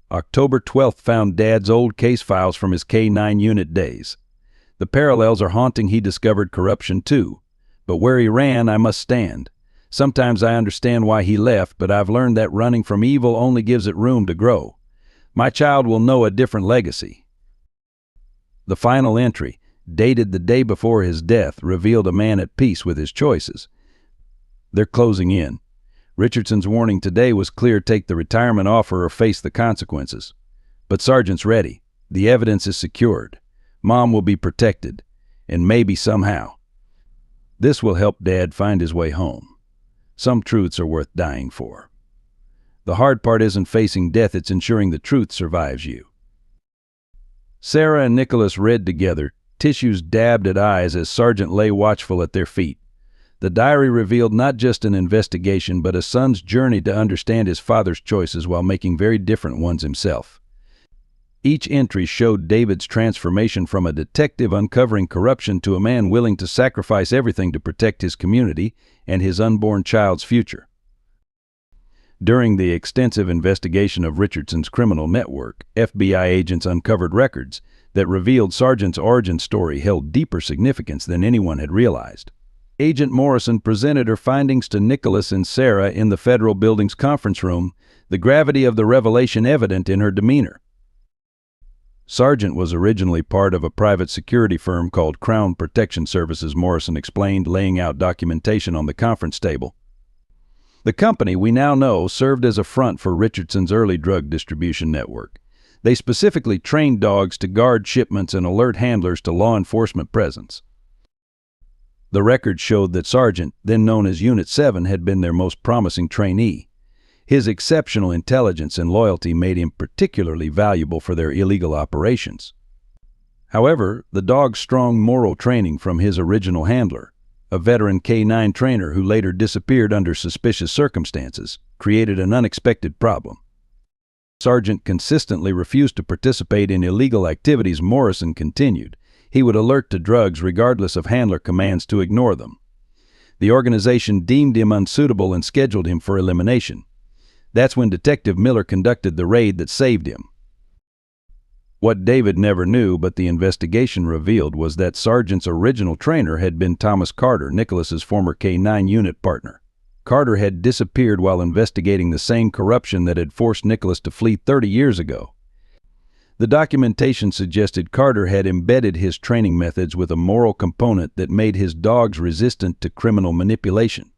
October 12th found Dad's old case files from his K-9 unit days. The parallels are haunting. He discovered corruption too. But where he ran, I must stand. Sometimes I understand why he left, but I've learned that running from evil only gives it room to grow. My child will know a different legacy. The final entry, dated the day before his death, revealed a man at peace with his choices. They're closing in. Richardson's warning today was clear: take the retirement offer or face the consequences. But Sergeant's ready. The evidence is secured. Mom will be protected. And maybe somehow. This will help Dad find his way home. Some truths are worth dying for. The hard part isn't facing death, it's ensuring the truth survives you. Sarah and Nicholas read together, tissues dabbed at eyes as Sergeant lay watchful at their feet. The diary revealed not just an investigation, but a son's journey to understand his father's choices while making very different ones himself. Each entry showed David's transformation from a detective uncovering corruption to a man willing to sacrifice everything to protect his community and his unborn child's future. During the extensive investigation of Richardson's criminal network, FBI agents uncovered records that revealed Sergeant's origin story held deeper significance than anyone had realized. Agent Morrison presented her findings to Nicholas and Sarah in the federal building's conference room, the gravity of the revelation evident in her demeanor. Sergeant was originally part of a private security firm called Crown Protection Services, Morrison explained, laying out documentation on the conference table. The company, we now know, served as a front for Richardson's early drug distribution network. They specifically trained dogs to guard shipments and alert handlers to law enforcement presence. The record showed that Sergeant, then known as Unit 7, had been their most promising trainee. His exceptional intelligence and loyalty made him particularly valuable for their illegal operations. However, the dog's strong moral training from his original handler, a veteran K-9 trainer who later disappeared under suspicious circumstances, created an unexpected problem. Sergeant consistently refused to participate in illegal activities. Morrison continued. He would alert to drugs regardless of handler commands to ignore them. The organization deemed him unsuitable and scheduled him for elimination. That's when Detective Miller conducted the raid that saved him. What David never knew, but the investigation revealed, was that Sergeant's original trainer had been Thomas Carter, Nicholas's former K-9 unit partner. Carter had disappeared while investigating the same corruption that had forced Nicholas to flee 30 years ago. The documentation suggested Carter had embedded his training methods with a moral component that made his dogs resistant to criminal manipulation.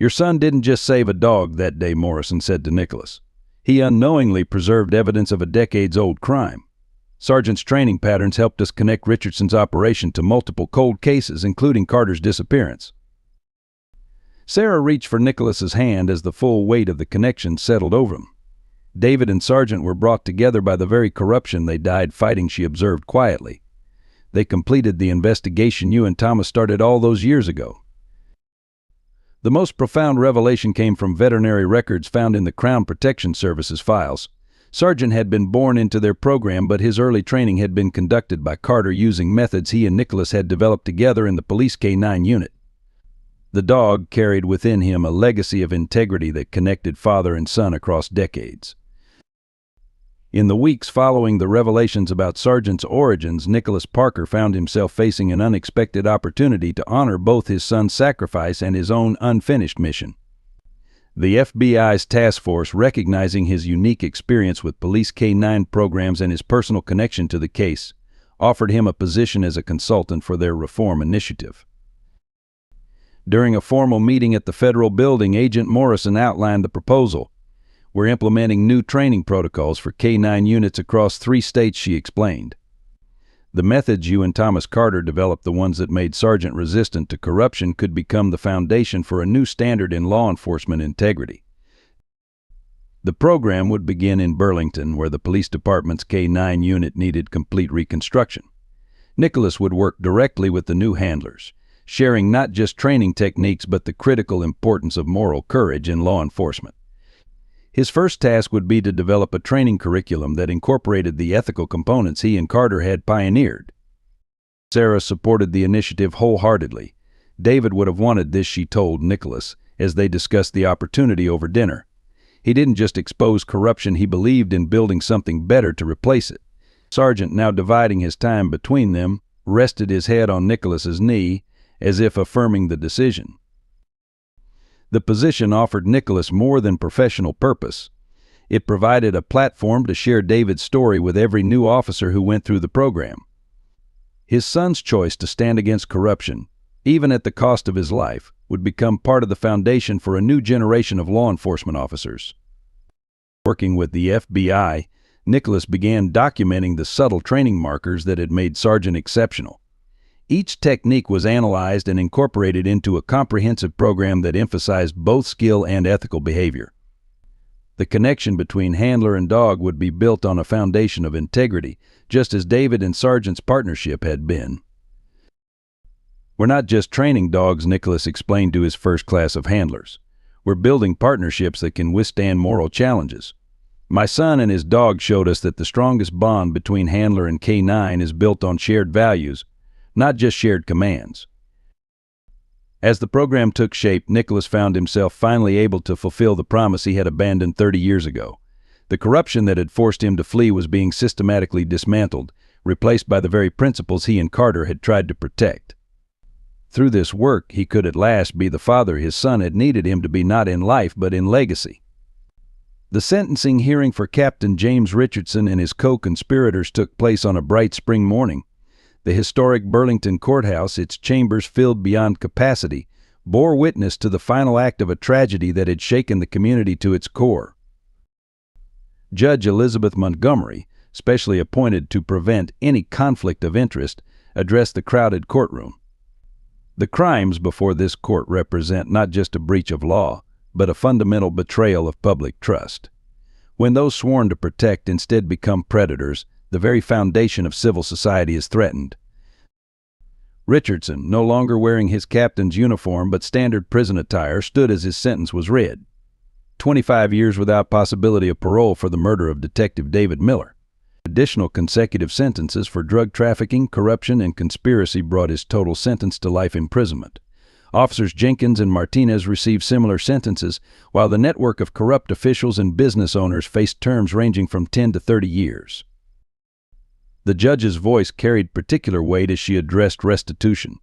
"Your son didn't just save a dog that day," Morrison said to Nicholas. "He unknowingly preserved evidence of a decades-old crime." Sergeant's training patterns helped us connect Richardson's operation to multiple cold cases, including Carter's disappearance. Sarah reached for Nicholas's hand as the full weight of the connection settled over him. David and Sargent were brought together by the very corruption they died fighting, she observed quietly. They completed the investigation you and Thomas started all those years ago. The most profound revelation came from veterinary records found in the Crown Protection Service's files. Sargent had been born into their program, but his early training had been conducted by Carter using methods he and Nicholas had developed together in the police K-9 unit. The dog carried within him a legacy of integrity that connected father and son across decades. In the weeks following the revelations about Sargent's origins, Nicholas Parker found himself facing an unexpected opportunity to honor both his son's sacrifice and his own unfinished mission. The FBI's task force, recognizing his unique experience with police K-9 programs and his personal connection to the case, offered him a position as a consultant for their reform initiative. During a formal meeting at the federal building, Agent Morrison outlined the proposal. "We're implementing new training protocols for K-9 units across 3 states," she explained. "The methods you and Thomas Carter developed, the ones that made Sargent resistant to corruption, could become the foundation for a new standard in law enforcement integrity." The program would begin in Burlington, where the police department's K-9 unit needed complete reconstruction. Nicholas would work directly with the new handlers, sharing not just training techniques but the critical importance of moral courage in law enforcement. His first task would be to develop a training curriculum that incorporated the ethical components he and Carter had pioneered. Sarah supported the initiative wholeheartedly. David would have wanted this, she told Nicholas, as they discussed the opportunity over dinner. He didn't just expose corruption, he believed in building something better to replace it. Sargent, now dividing his time between them, rested his head on Nicholas's knee, as if affirming the decision. The position offered Nicholas more than professional purpose. It provided a platform to share David's story with every new officer who went through the program. His son's choice to stand against corruption, even at the cost of his life, would become part of the foundation for a new generation of law enforcement officers. Working with the FBI, Nicholas began documenting the subtle training markers that had made Sargent exceptional. Each technique was analyzed and incorporated into a comprehensive program that emphasized both skill and ethical behavior. The connection between handler and dog would be built on a foundation of integrity, just as David and Sargent's partnership had been. "We're not just training dogs," Nicholas explained to his first class of handlers. "We're building partnerships that can withstand moral challenges. My son and his dog showed us that the strongest bond between handler and K-9 is built on shared values, not just shared commands." As the program took shape, Nicholas found himself finally able to fulfill the promise he had abandoned 30 years ago. The corruption that had forced him to flee was being systematically dismantled, replaced by the very principles he and Carter had tried to protect. Through this work, he could at last be the father his son had needed him to be, not in life but in legacy. The sentencing hearing for Captain James Richardson and his co-conspirators took place on a bright spring morning. The historic Burlington courthouse, its chambers filled beyond capacity, bore witness to the final act of a tragedy that had shaken the community to its core. Judge Elizabeth Montgomery, specially appointed to prevent any conflict of interest, addressed the crowded courtroom. The crimes before this court represent not just a breach of law, but a fundamental betrayal of public trust. When those sworn to protect instead become predators, the very foundation of civil society is threatened. Richardson, no longer wearing his captain's uniform but standard prison attire, stood as his sentence was read. 25 years without possibility of parole for the murder of Detective David Miller. Additional consecutive sentences for drug trafficking, corruption, and conspiracy brought his total sentence to life imprisonment. Officers Jenkins and Martinez received similar sentences, while the network of corrupt officials and business owners faced terms ranging from 10 to 30 years. The judge's voice carried particular weight as she addressed restitution.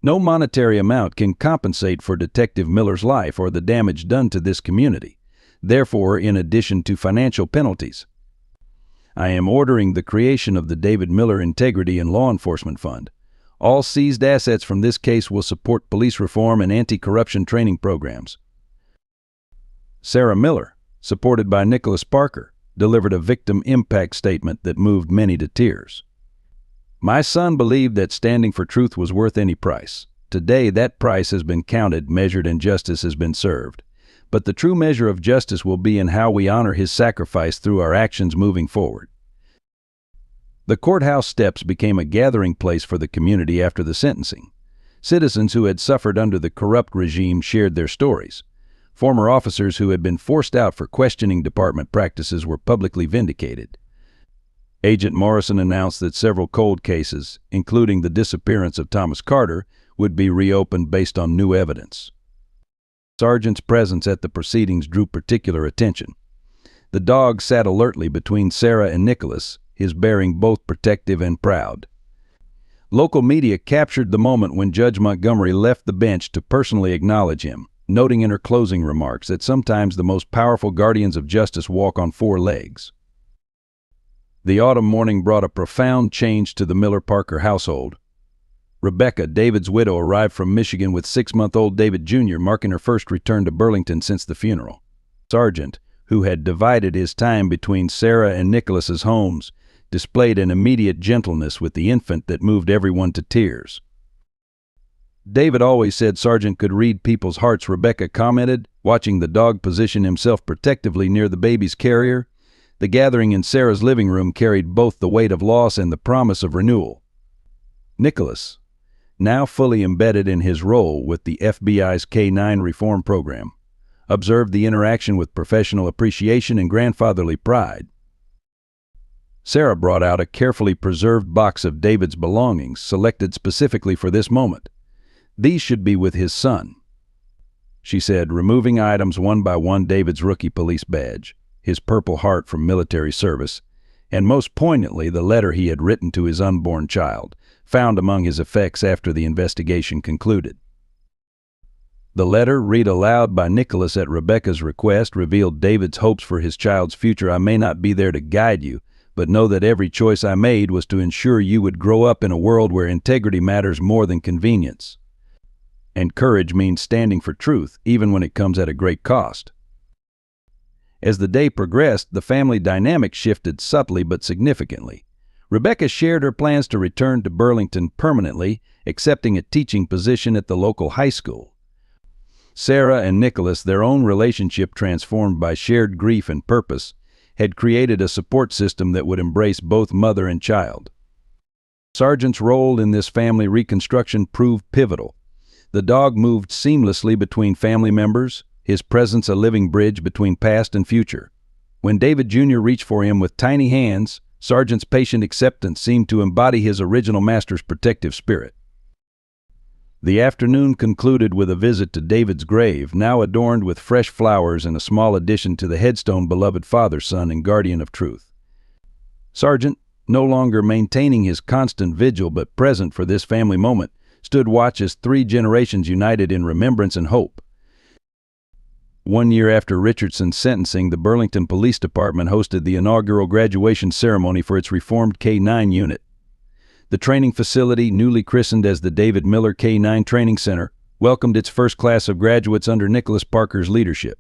No monetary amount can compensate for Detective Miller's life or the damage done to this community. Therefore, in addition to financial penalties, I am ordering the creation of the David Miller Integrity and Law Enforcement Fund. All seized assets from this case will support police reform and anti-corruption training programs. Sarah Miller, supported by Nicholas Parker, delivered a victim impact statement that moved many to tears. My son believed that standing for truth was worth any price. Today, that price has been counted, measured, and justice has been served. But the true measure of justice will be in how we honor his sacrifice through our actions moving forward. The courthouse steps became a gathering place for the community after the sentencing. Citizens who had suffered under the corrupt regime shared their stories. Former officers who had been forced out for questioning department practices were publicly vindicated. Agent Morrison announced that several cold cases, including the disappearance of Thomas Carter, would be reopened based on new evidence. Sergeant's presence at the proceedings drew particular attention. The dog sat alertly between Sarah and Nicholas, his bearing both protective and proud. Local media captured the moment when Judge Montgomery left the bench to personally acknowledge him, noting in her closing remarks that sometimes the most powerful guardians of justice walk on four legs. The autumn morning brought a profound change to the Miller-Parker household. Rebecca, David's widow, arrived from Michigan with 6-month-old David Jr., marking her first return to Burlington since the funeral. Sergeant, who had divided his time between Sarah and Nicholas's homes, displayed an immediate gentleness with the infant that moved everyone to tears. David always said Sergeant could read people's hearts, Rebecca commented, watching the dog position himself protectively near the baby's carrier. The gathering in Sarah's living room carried both the weight of loss and the promise of renewal. Nicholas, now fully embedded in his role with the FBI's K-9 reform program, observed the interaction with professional appreciation and grandfatherly pride. Sarah brought out a carefully preserved box of David's belongings, selected specifically for this moment. These should be with his son, she said, removing items one by one: David's rookie police badge, his Purple Heart from military service, and most poignantly the letter he had written to his unborn child, found among his effects after the investigation concluded. The letter, read aloud by Nicholas at Rebecca's request, revealed David's hopes for his child's future. I may not be there to guide you, but know that every choice I made was to ensure you would grow up in a world where integrity matters more than convenience. And courage means standing for truth, even when it comes at a great cost. As the day progressed, the family dynamic shifted subtly but significantly. Rebecca shared her plans to return to Burlington permanently, accepting a teaching position at the local high school. Sarah and Nicholas, their own relationship transformed by shared grief and purpose, had created a support system that would embrace both mother and child. Sergeant's role in this family reconstruction proved pivotal. The dog moved seamlessly between family members, his presence a living bridge between past and future. When David Jr. reached for him with tiny hands, Sergeant's patient acceptance seemed to embody his original master's protective spirit. The afternoon concluded with a visit to David's grave, now adorned with fresh flowers and a small addition to the headstone: beloved father, son, and guardian of truth. Sergeant, no longer maintaining his constant vigil but present for this family moment, stood watch as 3 generations united in remembrance and hope. 1 year after Richardson's sentencing, the Burlington Police Department hosted the inaugural graduation ceremony for its reformed K-9 unit. The training facility, newly christened as the David Miller K-9 Training Center, welcomed its first class of graduates under Nicholas Parker's leadership.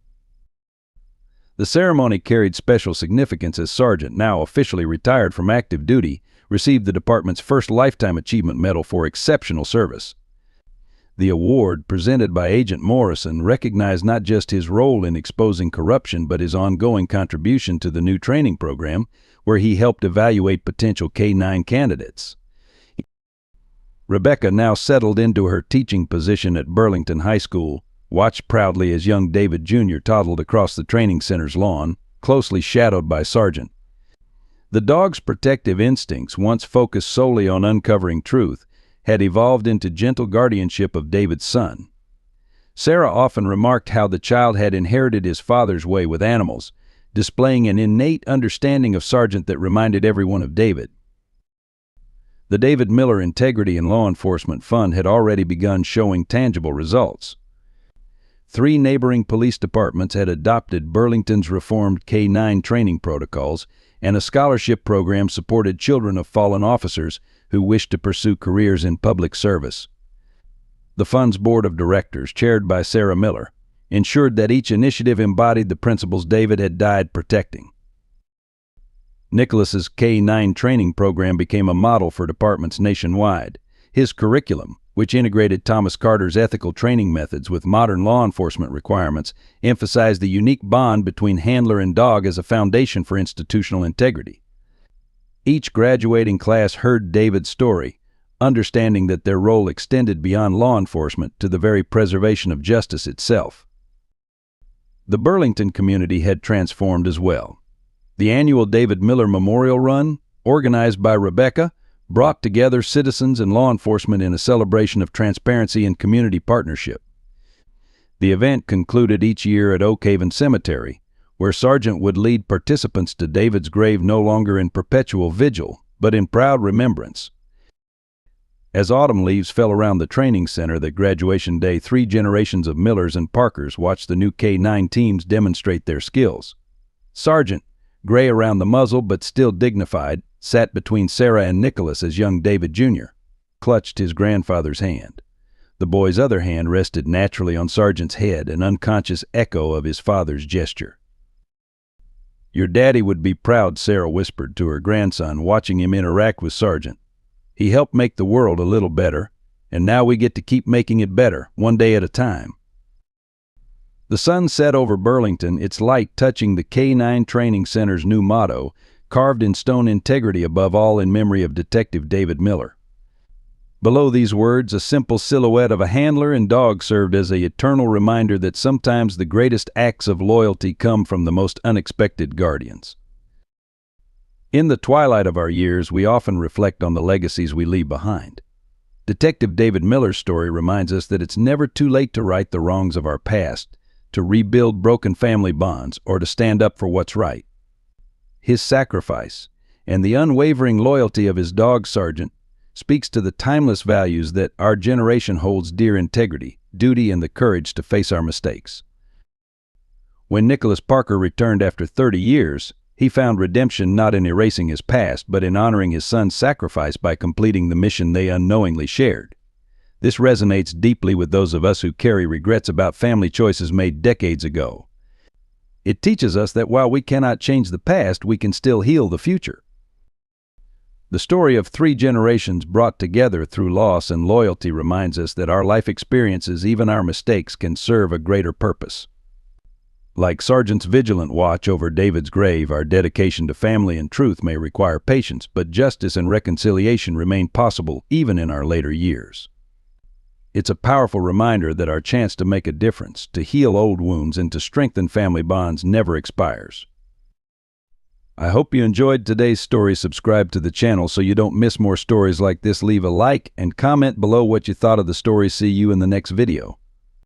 The ceremony carried special significance as Sergeant, now officially retired from active duty, received the department's first Lifetime Achievement Medal for exceptional service. The award, presented by Agent Morrison, recognized not just his role in exposing corruption but his ongoing contribution to the new training program, where he helped evaluate potential K-9 candidates. Rebecca, now settled into her teaching position at Burlington High School, watched proudly as young David Jr. toddled across the training center's lawn, closely shadowed by Sergeant. The dog's protective instincts, once focused solely on uncovering truth, had evolved into gentle guardianship of David's son. Sarah often remarked how the child had inherited his father's way with animals, displaying an innate understanding of Sergeant that reminded everyone of David. The David Miller Integrity and Law Enforcement Fund had already begun showing tangible results. 3 neighboring police departments had adopted Burlington's reformed K-9 training protocols, and a scholarship program supported children of fallen officers who wished to pursue careers in public service. The fund's board of directors, chaired by Sarah Miller, ensured that each initiative embodied the principles David had died protecting. Nicholas's K-9 training program became a model for departments nationwide. His curriculum, which integrated Thomas Carter's ethical training methods with modern law enforcement requirements, emphasized the unique bond between handler and dog as a foundation for institutional integrity. Each graduating class heard David's story, understanding that their role extended beyond law enforcement to the very preservation of justice itself. The Burlington community had transformed as well. The annual David Miller Memorial Run, organized by Rebecca, brought together citizens and law enforcement in a celebration of transparency and community partnership. The event concluded each year at Oak Haven Cemetery, where Sargent would lead participants to David's grave no longer in perpetual vigil, but in proud remembrance. As autumn leaves fell around the training center that graduation day, 3 generations of Millers and Parkers watched the new K-9 teams demonstrate their skills. Sargent, gray around the muzzle but still dignified, sat between Sarah and Nicholas as young David Jr. clutched his grandfather's hand. The boy's other hand rested naturally on Sargent's head, an unconscious echo of his father's gesture. "Your daddy would be proud," Sarah whispered to her grandson, watching him interact with Sargent. "He helped make the world a little better, and now we get to keep making it better, one day at a time." The sun set over Burlington, its light touching the K-9 Training Center's new motto, carved in stone, "Integrity above all," in memory of Detective David Miller. Below these words, a simple silhouette of a handler and dog served as an eternal reminder that sometimes the greatest acts of loyalty come from the most unexpected guardians. In the twilight of our years, we often reflect on the legacies we leave behind. Detective David Miller's story reminds us that it's never too late to right the wrongs of our past, to rebuild broken family bonds, or to stand up for what's right. His sacrifice, and the unwavering loyalty of his dog Sargent, speaks to the timeless values that our generation holds dear: integrity, duty, and the courage to face our mistakes. When Nicholas Parker returned after 30 years, he found redemption not in erasing his past, but in honoring his son's sacrifice by completing the mission they unknowingly shared. This resonates deeply with those of us who carry regrets about family choices made decades ago. It teaches us that while we cannot change the past, we can still heal the future. The story of 3 generations brought together through loss and loyalty reminds us that our life experiences, even our mistakes, can serve a greater purpose. Like Sargent's vigilant watch over David's grave, our dedication to family and truth may require patience, but justice and reconciliation remain possible even in our later years. It's a powerful reminder that our chance to make a difference, to heal old wounds, and to strengthen family bonds never expires. I hope you enjoyed today's story. Subscribe to the channel so you don't miss more stories like this. Leave a like and comment below what you thought of the story. See you in the next video.